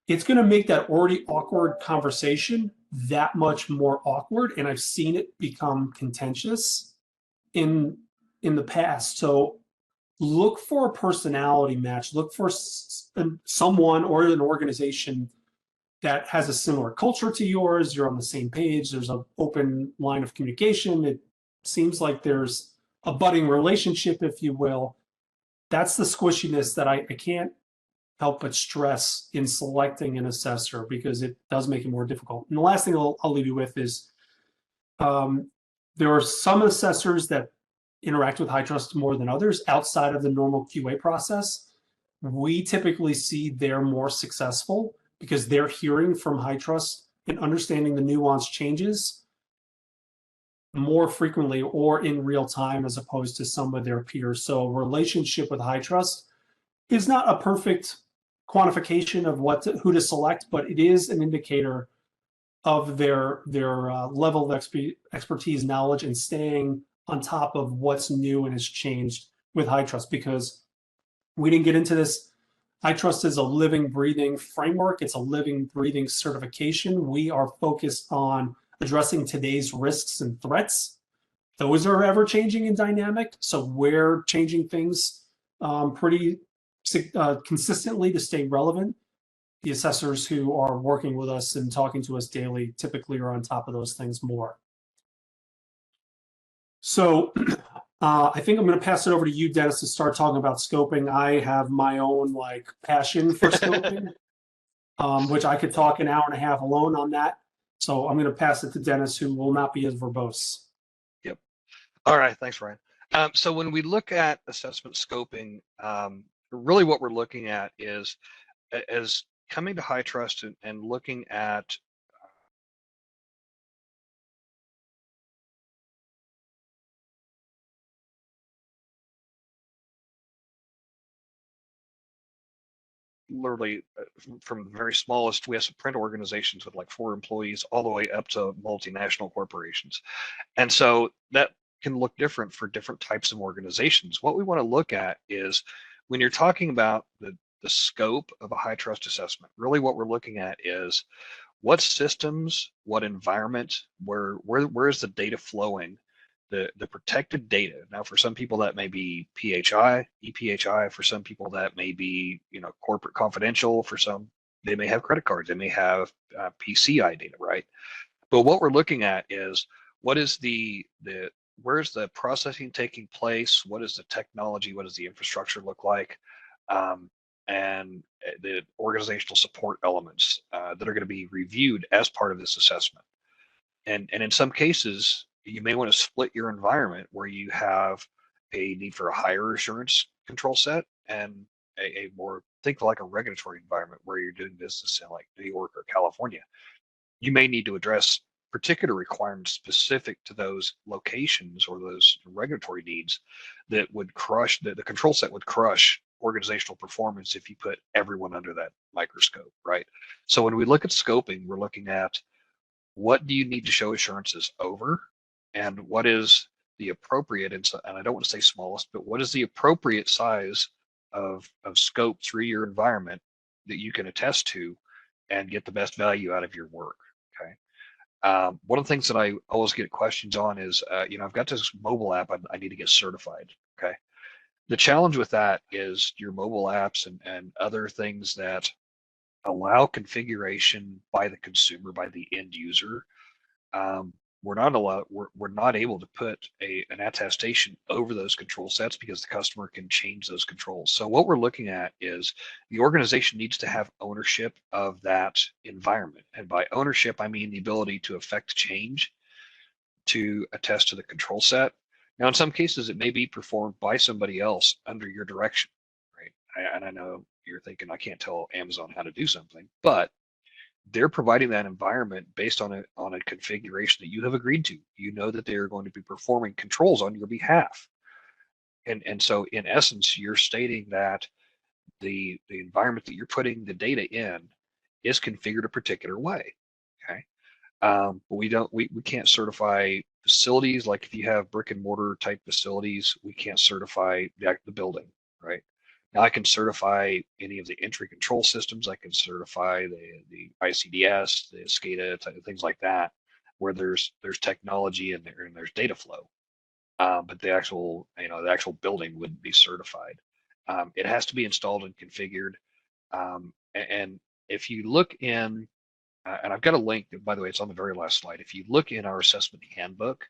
it's going to make that already awkward conversation that much more awkward. And I've seen it become contentious in the past. So look for a personality match. Look for someone or an organization that has a similar culture to yours. You're on the same page. There's an open line of communication. It seems like there's a budding relationship, if you will. That's the squishiness that I can't help but stress in selecting an assessor, because it does make it more difficult. And the last thing I'll leave you with is there are some assessors that interact with HITRUST more than others outside of the normal QA process. We typically see they're more successful because they're hearing from HITRUST and understanding the nuanced changes more frequently or in real time as opposed to some of their peers. So relationship with HITRUST is not a perfect quantification of who to select, but it is an indicator of their level of expertise, knowledge, and staying on top of what's new and has changed with HITRUST, because we didn't get into this. HITRUST is a living, breathing framework. It's a living, breathing certification. We are focused on addressing today's risks and threats. Those are ever changing and dynamic. So we're changing things pretty consistently to stay relevant. The assessors who are working with us and talking to us daily typically are on top of those things more. So I think I'm going to pass it over to you, Dennis, to start talking about scoping. I have my own like passion for scoping, which I could talk an hour and a half alone on that. So I'm going to pass it to Dennis, who will not be as verbose. Yep. All right. Thanks, Ryan. So when we look at assessment scoping, really what we're looking at is as coming to HITRUST and looking at literally from the very smallest, we have some print organizations with like 4 employees all the way up to multinational corporations. And so that can look different for different types of organizations. What we want to look at is when you're talking about the scope of a HITRUST assessment, really what we're looking at is what systems, what environment, where is the data flowing, the protected data. Now, for some people that may be PHI, EPHI. For some people that may be, you know, corporate confidential. For some, they may have credit cards. They may have PCI data, right? But what we're looking at is what is where's the processing taking place? What is the technology? What does the infrastructure look like? And the organizational support elements that are going to be reviewed as part of this assessment. And in some cases, you may want to split your environment where you have a need for a higher assurance control set and a more, think like a regulatory environment where you're doing business in like New York or California. You may need to address particular requirements specific to those locations or those regulatory needs that would crush, the control set would crush organizational performance if you put everyone under that microscope, right? So when we look at scoping, we're looking at what do you need to show assurances over, and what is the appropriate, and I don't want to say smallest, but what is the appropriate size of scope through your environment that you can attest to and get the best value out of your work, okay? One of the things that I always get questions on is, you know, I've got this mobile app, I need to get certified, okay? The challenge with that is your mobile apps and other things that allow configuration by the consumer, by the end user. We're not able to put an attestation over those control sets because the customer can change those controls. So what we're looking at is the organization needs to have ownership of that environment. And by ownership, I mean the ability to affect change, to attest to the control set. Now, in some cases, it may be performed by somebody else under your direction, right? And I know you're thinking, I can't tell Amazon how to do something, but they're providing that environment based on a configuration that you have agreed to. You know that they're going to be performing controls on your behalf. And so in essence, you're stating that the environment that you're putting the data in is configured a particular way, okay? But we can't certify facilities. Like if you have brick and mortar type facilities, we can't certify the building, right? Now I can certify any of the entry control systems. I can certify the ICDS, the SCADA, things like that, where there's technology and there's data flow. But the actual building wouldn't be certified. It has to be installed and configured. And if you look in, and I've got a link, by the way, it's on the very last slide. If you look in our assessment handbook,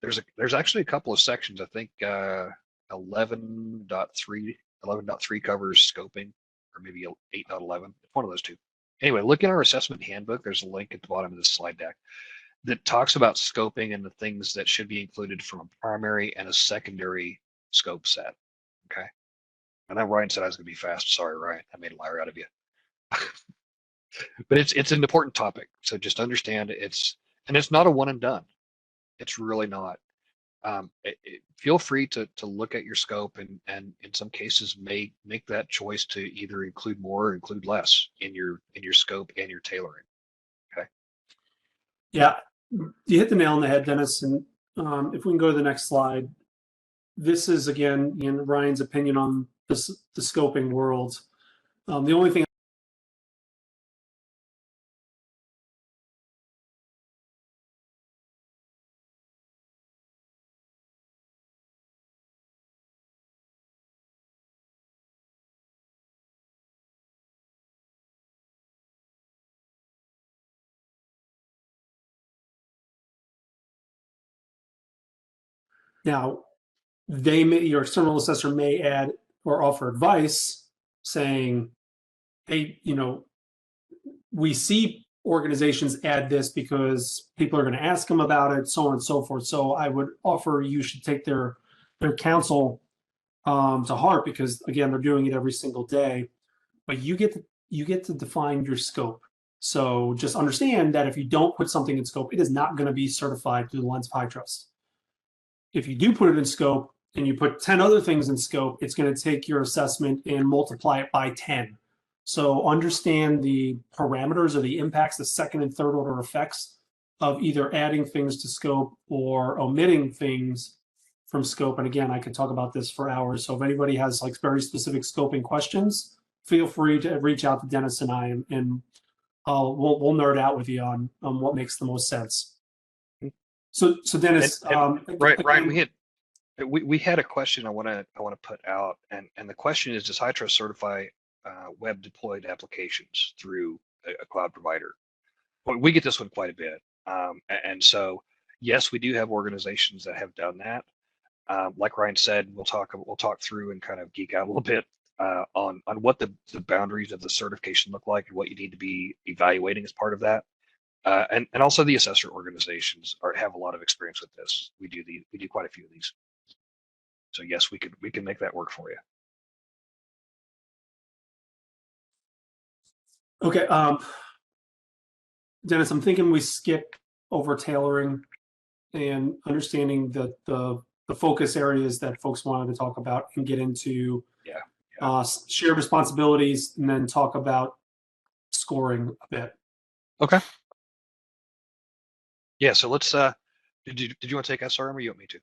there's actually a couple of sections. I think 11.3 covers scoping, or maybe 8.11. It's one of those two. Anyway, look in our assessment handbook. There's a link at the bottom of this slide deck that talks about scoping and the things that should be included from a primary and a secondary scope set. Okay. And then Ryan said I was going to be fast. Sorry, Ryan. I made a liar out of you. But it's an important topic. So just understand it's not a one and done. It's really not. Feel free to look at your scope and in some cases make that choice to either include more or include less in your scope and your tailoring. Okay. Yeah, you hit the nail on the head, Dennis. And if we can go to the next slide, this is again Ryan's opinion on the scoping world. The only thing now, your external assessor may add or offer advice saying, hey, we see organizations add this because people are going to ask them about it, so on and so forth. So I would offer you should take their counsel to heart, because again, they're doing it every single day. But you get to define your scope. So just understand that if you don't put something in scope, it is not going to be certified through the lens of HITRUST. If you do put it in scope and you put 10 other things in scope, it's going to take your assessment and multiply it by 10. So understand the parameters or the impacts, the second and third order effects of either adding things to scope or omitting things from scope. And again, I could talk about this for hours. So if anybody has like very specific scoping questions, feel free to reach out to Dennis and I, and we'll nerd out with you on what makes the most sense. So Dennis, Ryan, again, we had a question I want to put out, and the question is, does HITRUST certify web deployed applications through a cloud provider? Well, we get this one quite a bit, and so yes, we do have organizations that have done that. Like Ryan said, we'll talk through and kind of geek out a little bit on what the boundaries of the certification look like and what you need to be evaluating as part of that. And also the assessor organizations have a lot of experience with this. We do quite a few of these. So yes, we can make that work for you. Okay, Dennis, I'm thinking we skip over tailoring and understanding the focus areas that folks wanted to talk about and get into shared responsibilities, and then talk about scoring a bit. Okay. Yeah. So let's. Did you want to take SRM, or you want me to?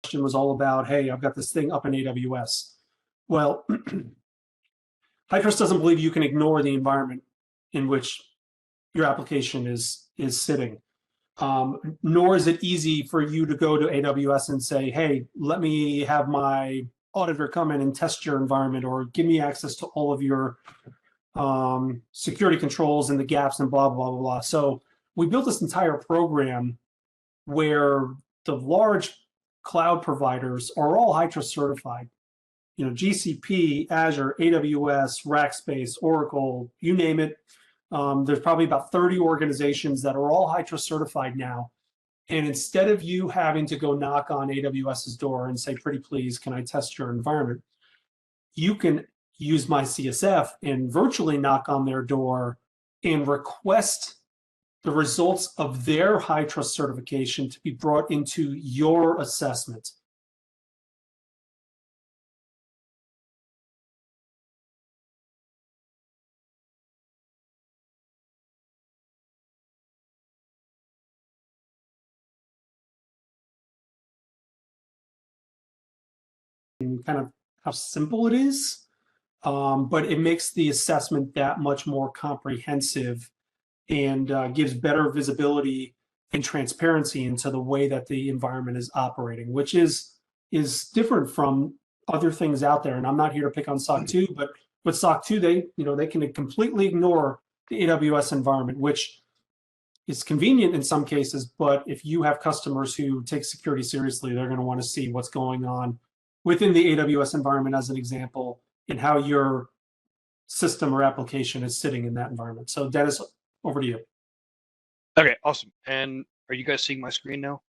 Question was all about, hey, I've got this thing up in AWS. Well, HITRUST doesn't believe you can ignore the environment in which your application is sitting. Nor is it easy for you to go to AWS and say, hey, let me have my auditor come in and test your environment, or give me access to all of your security controls and the gaps and blah, blah, blah, blah. So we built this entire program where the large cloud providers are all HITRUST certified. GCP, Azure, AWS, Rackspace, Oracle, you name it. There's probably about 30 organizations that are all HITRUST certified now. And instead of you having to go knock on AWS's door and say, pretty please, can I test your environment? You can use MyCSF and virtually knock on their door and request the results of their HITRUST certification to be brought into your assessment. And kind of how simple it is, but it makes the assessment that much more comprehensive, and gives better visibility and transparency into the way that the environment is operating, which is different from other things out there. And I'm not here to pick on SOC 2, but with SOC 2, they can completely ignore the AWS environment, which is convenient in some cases. But if you have customers who take security seriously, they're going to want to see what's going on within the AWS environment, as an example, and how your system or application is sitting in that environment. So Dennis, over to you. Okay, awesome. And are you guys seeing my screen now?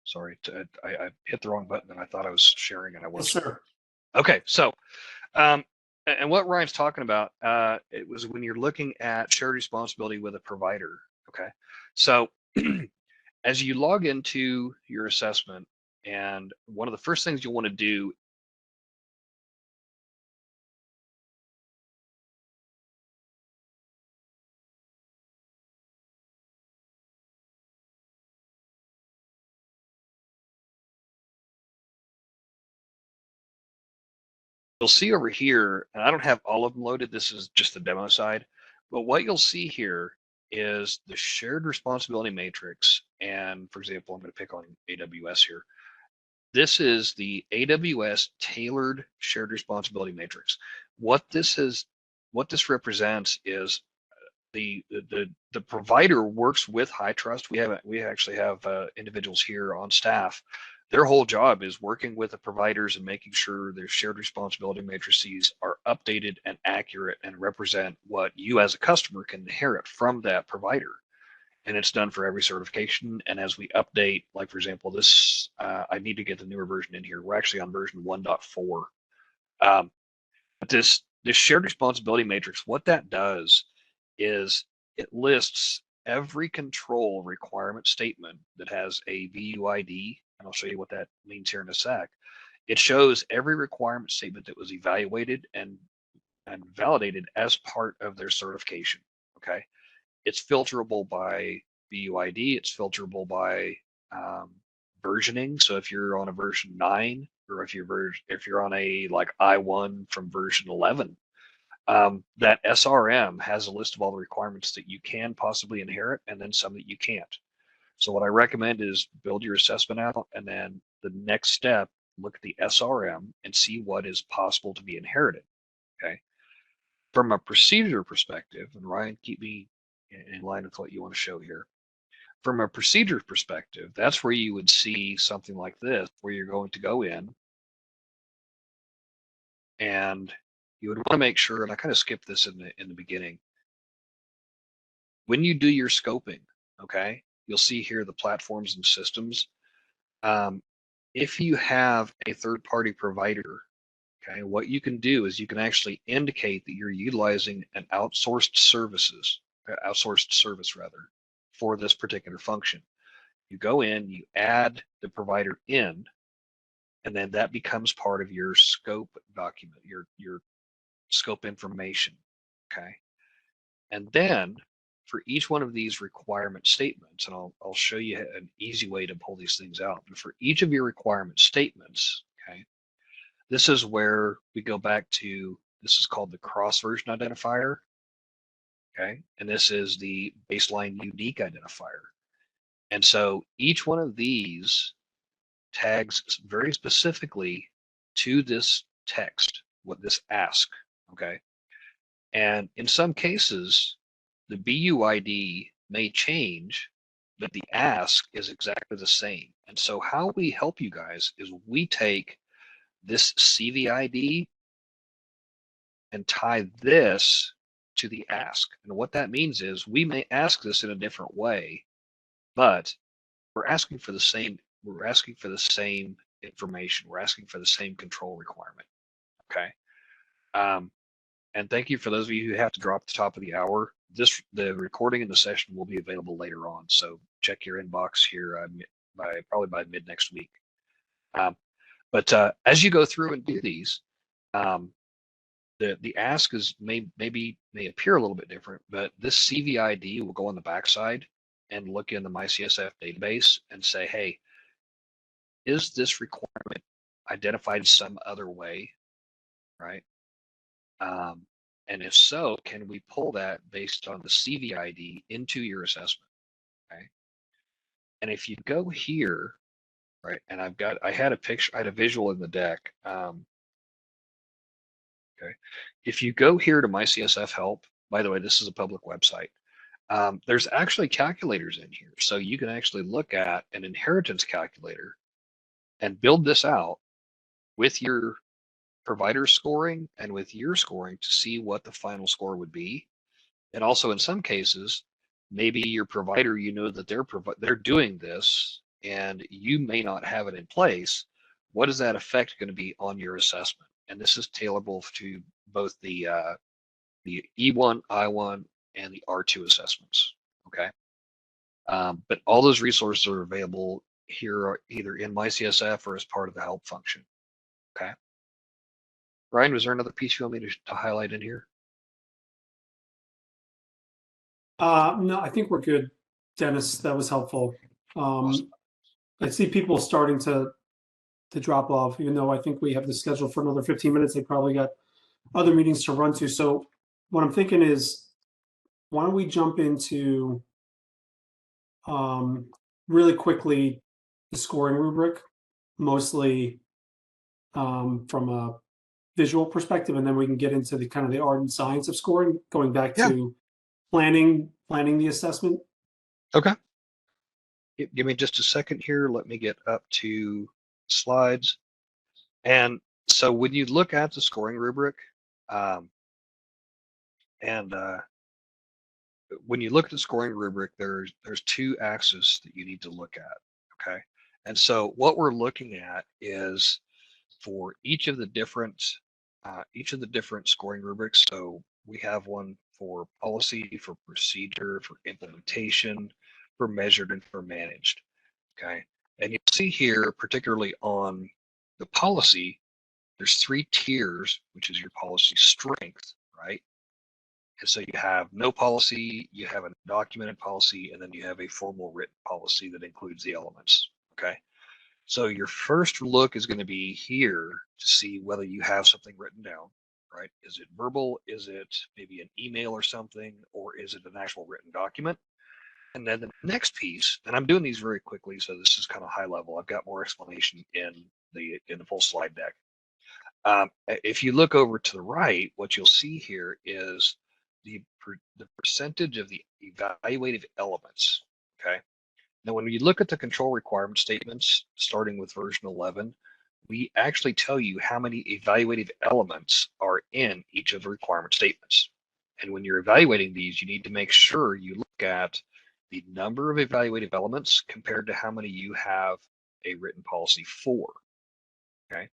Sorry, I hit the wrong button and I thought I was sharing and I wasn't. Yes, sir. Okay, so And what Ryan's talking about, it was when you're looking at shared responsibility with a provider. Okay, so as you log into your assessment, and one of the first things you'll want to do, you'll see over here, and I don't have all of them loaded, this is just the demo side, but what you'll see here is the shared responsibility matrix. And for example, I'm going to pick on AWS here. This is the AWS tailored shared responsibility matrix. What this represents is the provider works with HITRUST. We actually have individuals here on staff. Their whole job is working with the providers and making sure their shared responsibility matrices are updated and accurate and represent what you as a customer can inherit from that provider. And it's done for every certification. And as we update, like for example, this, I need to get the newer version in here. We're actually on version 1.4. But this shared responsibility matrix, what that does is it lists every control requirement statement that has a VUID, and I'll show you what that means here in a sec. It shows every requirement statement that was evaluated and validated as part of their certification. Okay. It's filterable by VUID. It's filterable by versioning. So if you're on a version 9, or if you're on a like I1 from version 11, that SRM has a list of all the requirements that you can possibly inherit, and then some that you can't. So what I recommend is build your assessment out, and then the next step, look at the SRM and see what is possible to be inherited. Okay. From a procedure perspective, and Ryan, keep me in line with what you want to show here. From a procedure perspective, that's where you would see something like this, where you're going to go in and you would want to make sure, and I kind of skipped this in the beginning. When you do your scoping, okay, you'll see here the platforms and systems. If you have a third-party provider, okay, what you can do is you can actually indicate that you're utilizing an outsourced service rather, for this particular function. You go in, you add the provider in, and then that becomes part of your scope document, your scope information. Okay. And then for each one of these requirement statements, and I'll show you an easy way to pull these things out, but for each of your requirement statements, okay, this is where we go back to, this is called the cross version identifier. Okay. And this is the baseline unique identifier. And so each one of these tags very specifically to this text, what this ask, okay? And in some cases, the BUID may change, but the ask is exactly the same. And so how we help you guys is we take this CVID and tie this to the ask. And what that means is we may ask this in a different way, but we're asking for the same information. We're asking for the same control requirement. Okay. And thank you for those of you who have to drop at the top of the hour. The recording in the session will be available later on. So check your inbox here probably by mid next week. But as you go through and do these, the ask may appear a little bit different, but this CVID will go on the backside and look in the MyCSF database and say, hey, is this requirement identified some other way, right? And if so, can we pull that based on the CVID into your assessment, okay? And if you go here, right, and I had a visual in the deck. Okay, if you go here to MyCSF help, by the way, this is a public website. There's actually calculators in here. So you can actually look at an inheritance calculator and build this out with your provider scoring and with your scoring to see what the final score would be. And also in some cases, maybe your provider, you know that they're doing this and you may not have it in place. What is that effect going to be on your assessment? and this is tailorable to both the E1, I1, and the R2 assessments. Okay, but all those resources are available here, are either in MyCSF or as part of the help function. Okay. Ryan, was there another piece you want me to highlight in here? No, I think we're good, Dennis. That was helpful. Awesome. I see people starting to drop off, even though I think we have the schedule for another 15 minutes. They probably got other meetings to run to. So what I'm thinking is, why don't we jump into really quickly the scoring rubric, mostly from a visual perspective, and then we can get into the kind of the art and science of scoring, going back to planning the assessment. Okay. Give me just a second here. Let me get up to slides. And so when you look at the scoring rubric, when you look at the scoring rubric, there's two axes that you need to look at. Okay. And so what we're looking at is for each of the different scoring rubrics. So we have one for policy, for procedure, for implementation, for measured, and for managed. Okay. And you see here, particularly on the policy, there's 3 tiers, which is your policy strength, right? And so you have no policy, you have a documented policy, and then you have a formal written policy that includes the elements. Okay. So your first look is going to be here to see whether you have something written down, right? Is it verbal? Is it maybe an email or something? Or is it an actual written document? And then the next piece, and I'm doing these very quickly, so this is kind of high level. I've got more explanation in the full slide deck. If you look over to the right, what you'll see here is the percentage of the evaluative elements. Okay. Now, when you look at the control requirement statements, starting with version 11, we actually tell you how many evaluative elements are in each of the requirement statements. And when you're evaluating these, you need to make sure you look at the number of evaluative elements compared to how many you have a written policy for. Okay.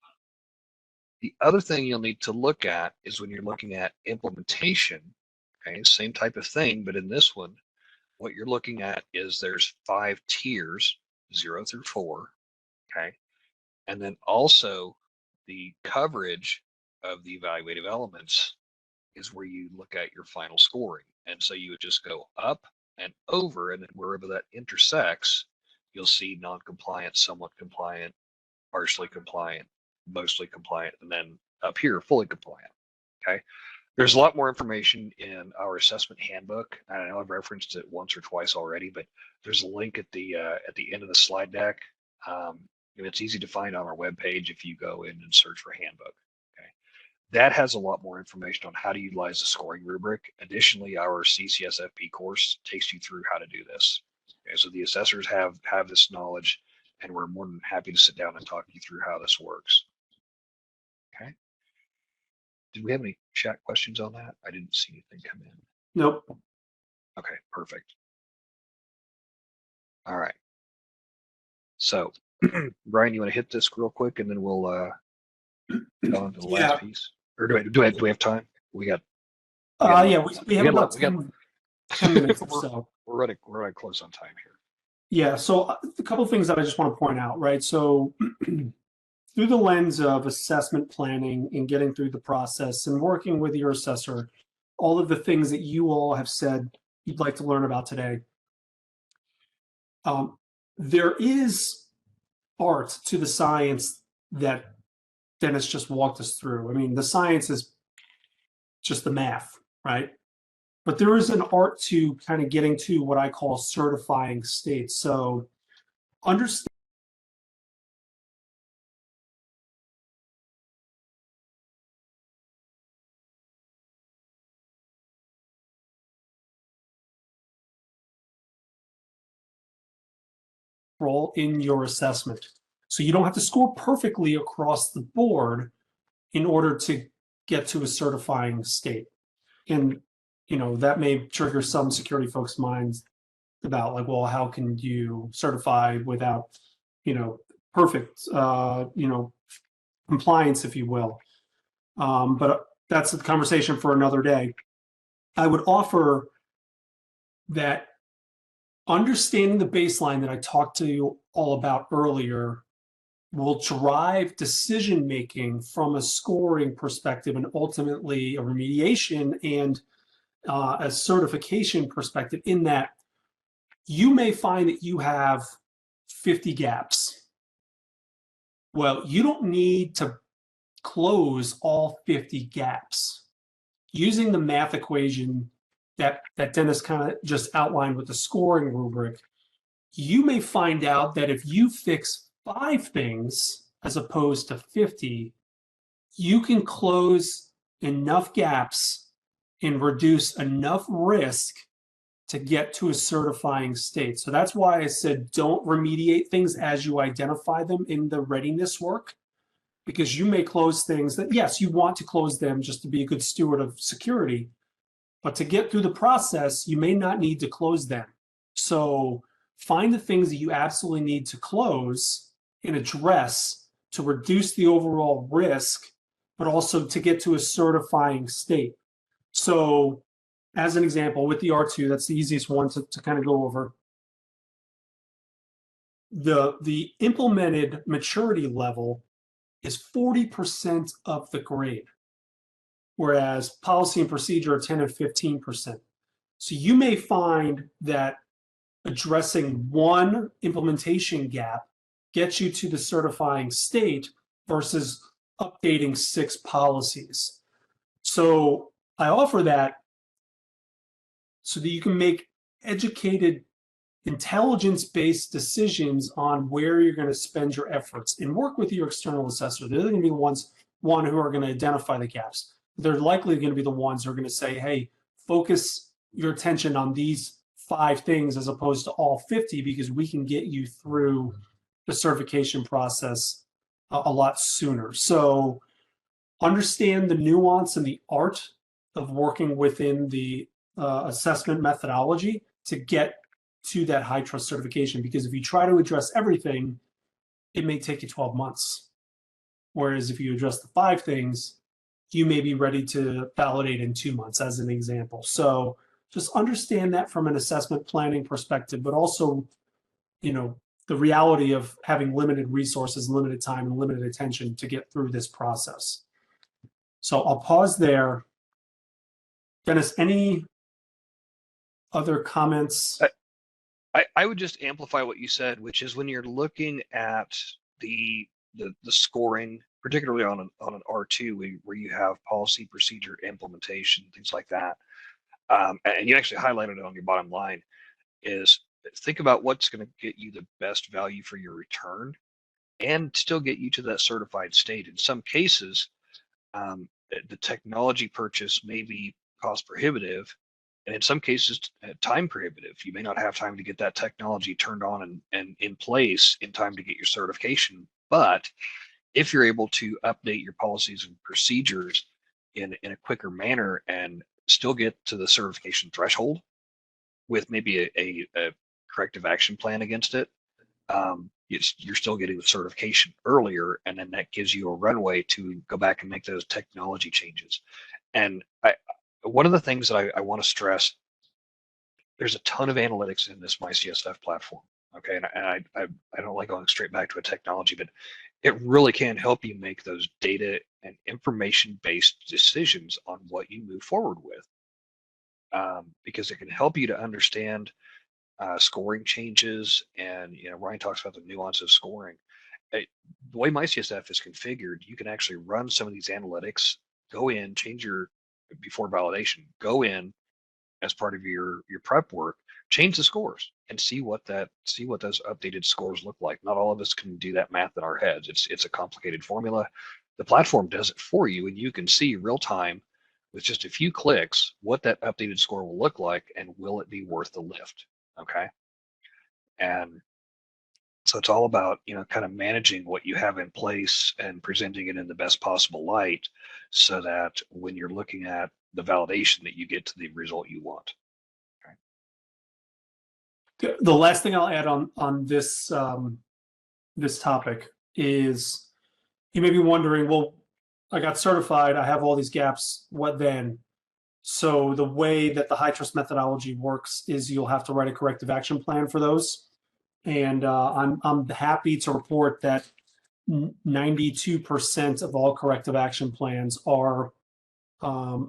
The other thing you'll need to look at is when you're looking at implementation. Okay, same type of thing, but in this one, what you're looking at is there's 5 tiers, 0 through 4. Okay, and then also the coverage of the evaluative elements is where you look at your final scoring. And so you would just go up and over, and then wherever that intersects, you'll see non-compliant, somewhat compliant, partially compliant, mostly compliant, and then up here, fully compliant. Okay. There's a lot more information in our assessment handbook. I know I've referenced it once or twice already, but there's a link at the end of the slide deck. And it's easy to find on our webpage if you go in and search for handbook. Okay. That has a lot more information on how to utilize the scoring rubric. Additionally, our CCSFP course takes you through how to do this. Okay. So the assessors have this knowledge, and we're more than happy to sit down and talk you through how this works. Okay. Did we have any chat questions on that? I didn't see anything come in. Nope. Okay, perfect. All right. So, Brian, you want to hit this real quick, and then we'll go on to the last piece. Or do we have time? We have about 10 minutes or so. We're running close on time here. Yeah. So a couple of things that I just want to point out, right? So through the lens of assessment planning and getting through the process and working with your assessor, all of the things that you all have said you'd like to learn about today, there is art to the science that Dennis just walked us through. I mean, the science is just the math, right? But there is an art to kind of getting to what I call certifying states. So understand role in your assessment. So you don't have to score perfectly across the board in order to get to a certifying state. And, you know, that may trigger some security folks' minds about like, well, how can you certify without, you know, perfect, you know, compliance, if you will. but that's a conversation for another day. I would offer that understanding the baseline that I talked to you all about earlier will drive decision making from a scoring perspective and ultimately a remediation and a certification perspective, in that you may find that you have 50 gaps. Well, you don't need to close all 50 gaps. Using the math equation that Dennis kind of just outlined with the scoring rubric, you may find out that if you fix 5 things as opposed to 50, you can close enough gaps and reduce enough risk to get to a certifying state. So that's why I said don't remediate things as you identify them in the readiness work, because you may close things that, yes, you want to close them just to be a good steward of security, but to get through the process, you may not need to close them. So find the things that you absolutely need to close and address to reduce the overall risk, but also to get to a certifying state. So as an example, with the R2, that's the easiest one to kind of go over. The implemented maturity level is 40% of the grade, whereas policy and procedure are 10 and 15%. So you may find that addressing one implementation gap gets you to the certifying state versus updating 6 policies. So I offer that so that you can make educated, intelligence-based decisions on where you're going to spend your efforts and work with your external assessor. They're going to be the ones who are going to identify the gaps. They're likely going to be the ones who are going to say, hey, focus your attention on these 5 things as opposed to all 50, because we can get you through the certification process a lot sooner. So understand the nuance and the art of working within the assessment methodology to get to that HITRUST certification, because if you try to address everything, it may take you 12 months. Whereas if you address the 5 things, you may be ready to validate in 2 months, as an example. So just understand that from an assessment planning perspective, but also, you know, the reality of having limited resources, limited time, and limited attention to get through this process. So I'll pause there. Dennis, any other comments? I would just amplify what you said, which is when you're looking at the scoring, particularly on an R2 where you have policy, procedure, implementation, things like that, and you actually highlighted it on your bottom line, is think about what's going to get you the best value for your return and still get you to that certified state. In some cases, the technology purchase may be cost prohibitive, and in some cases time prohibitive. You may not have time to get that technology turned on and in place in time to get your certification. But if you're able to update your policies and procedures in a quicker manner and still get to the certification threshold with maybe a corrective action plan against it, you're still getting the certification earlier, and then that gives you a runway to go back and make those technology changes. And one of the things that I want to stress, there's a ton of analytics in this MyCSF platform. Okay, and I don't like going straight back to a technology, but it really can help you make those data and information-based decisions on what you move forward with, because it can help you to understand scoring changes. And Ryan talks about the nuance of scoring. The way MyCSF is configured, you can actually run some of these analytics, go in, change your before validation, go in as part of your prep work, change the scores and see what those updated scores look like. Not all of us can do that math in our heads. It's a complicated formula. The platform does it for you, and you can see real time with just a few clicks what that updated score will look like, and will it be worth the lift. Okay. And so it's all about, kind of managing what you have in place and presenting it in the best possible light, so that when you're looking at the validation, that you get to the result you want. Okay. The last thing I'll add on this this topic is, you may be wondering, well, I got certified. I have all these gaps. What then? So the way that the HITRUST methodology works is you'll have to write a corrective action plan for those. And I'm happy to report that 92% of all corrective action plans are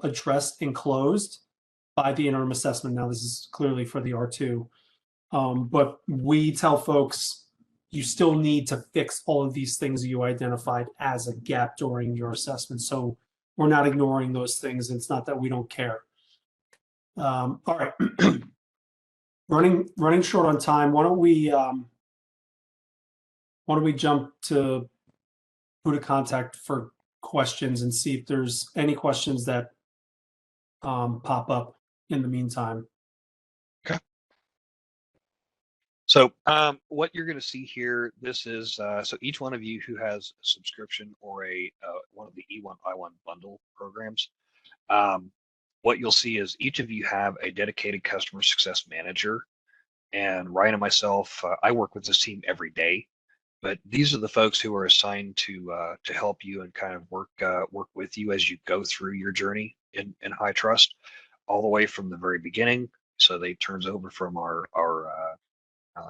addressed and closed by the interim assessment. Now, this is clearly for the R2. But we tell folks you still need to fix all of these things that you identified as a gap during your assessment. So we're not ignoring those things. It's not that we don't care. All right. running short on time. Why don't we jump to who to contact for questions and see if there's any questions that pop up in the meantime. Okay. So what you're going to see here, this is, so each one of you who has a subscription or a one of the E1I1 bundle programs, what you'll see is each of you have a dedicated customer success manager. And Ryan and myself, I work with this team every day, but these are the folks who are assigned to help you and kind of work with you as you go through your journey in HITRUST, all the way from the very beginning. So they turns over from our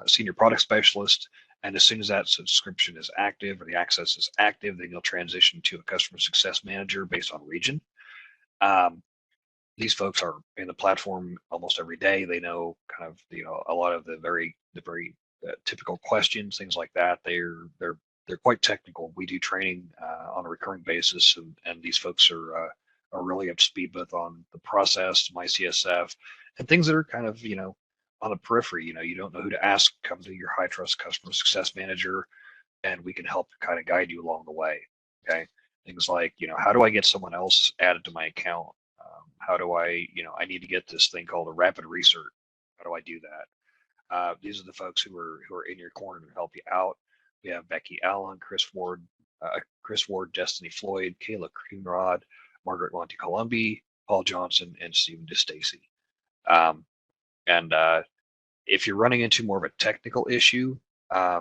senior product specialist, and as soon as that subscription is active or the access is active, then you'll transition to a customer success manager based on region. These folks are in the platform almost every day. They know kind of a lot of the very typical questions, things like that. They're quite technical. We do training on a recurring basis, and these folks are really up to speed both on the process, MyCSF, and things that are kind of on the periphery. You don't know who to ask. Come to your HITRUST customer success manager, and we can help kind of guide you along the way. Okay, things like how do I get someone else added to my account? How do I I need to get this thing called a rapid recert. How do I do that? These are the folks who are in your corner to help you out. We have Becky Allen, Chris Ward, Destiny Floyd, Kayla Coonrod, Margaret Montecolumbi, Paul Johnson, and Stephen DeStacy. And if you're running into more of a technical issue,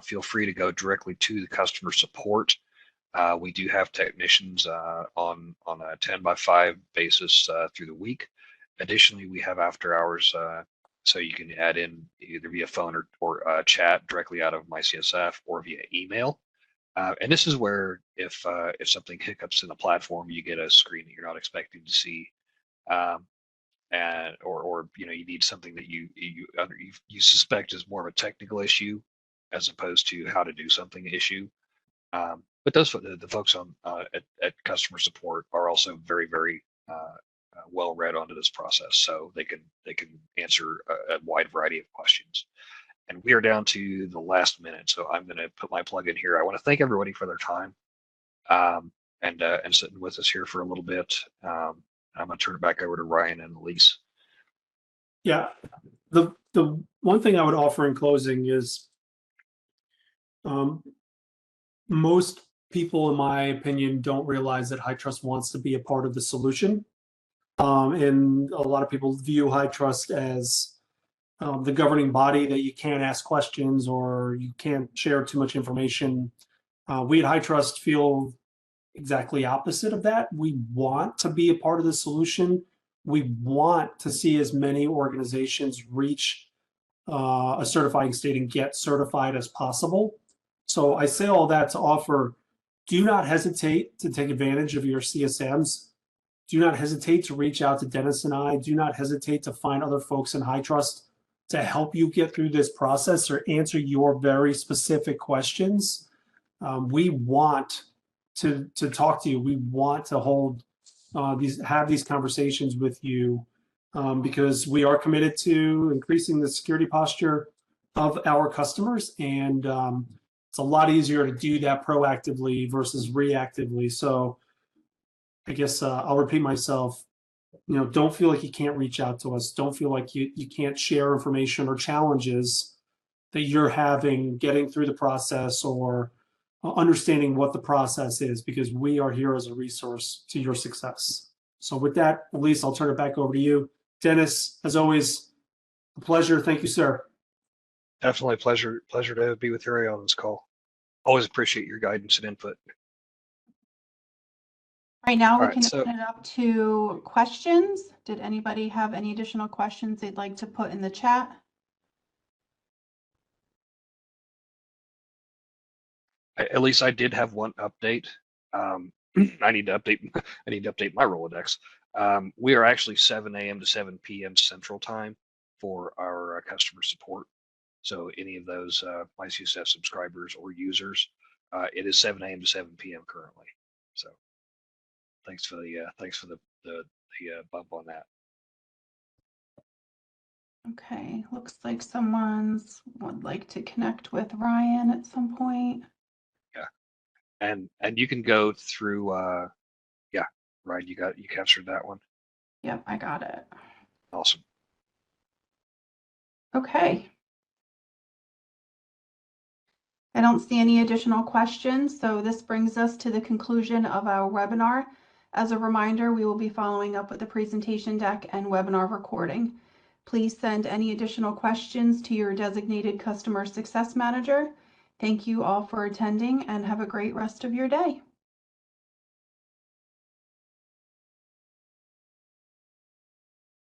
feel free to go directly to the customer support. We do have technicians on a 10x5 basis through the week. Additionally, we have after hours, so you can add in either via phone or chat directly out of MyCSF or via email. And this is where if something hiccups in the platform, you get a screen that you're not expecting to see, and or you need something that you suspect is more of a technical issue as opposed to how to do something issue. But those the folks on at customer support are also very well read onto this process, so they can answer a wide variety of questions. And we are down to the last minute, so I'm going to put my plug in here. I want to thank everybody for their time and sitting with us here for a little bit. I'm going to turn it back over to Ryan and Elise. Yeah, the one thing I would offer in closing is most people, in my opinion, don't realize that HITRUST wants to be a part of the solution. And a lot of people view HITRUST as the governing body that you can't ask questions or you can't share too much information. We at HITRUST feel exactly opposite of that. We want to be a part of the solution. We want to see as many organizations reach a certifying state and get certified as possible. So I say all that to offer, do not hesitate to take advantage of your CSMs. Do not hesitate to reach out to Dennis and I. Do not hesitate to find other folks in HITRUST to help you get through this process or answer your very specific questions. We want to talk to you. We want to have these conversations with you because we are committed to increasing the security posture of our customers, and it's a lot easier to do that proactively versus reactively. So I guess I'll repeat myself. Don't feel like you can't reach out to us. Don't feel like you can't share information or challenges that you're having getting through the process or understanding what the process is, because we are here as a resource to your success. So with that, Elise, I'll turn it back over to you. Dennis, as always, a pleasure. Thank you, sir. Definitely pleasure to be with you on this call. Always appreciate your guidance and input. Right now, All we right, can so- open it up to questions. Did anybody have any additional questions they'd like to put in the chat? At least I did have one update. I need to update my Rolodex. We are actually 7 a.m. to 7 p.m. Central Time for our customer support. So any of those MyCSF subscribers or users, it is 7 a.m. to 7 p.m. currently. So thanks for the bump on that. Okay, looks like someone's would like to connect with Ryan at some point. Yeah, and you can go through. Yeah, right. You captured that one. Yep, I got it. Awesome. Okay. I don't see any additional questions, so this brings us to the conclusion of our webinar. As a reminder, we will be following up with the presentation deck and webinar recording. Please send any additional questions to your designated customer success manager. Thank you all for attending and have a great rest of your day.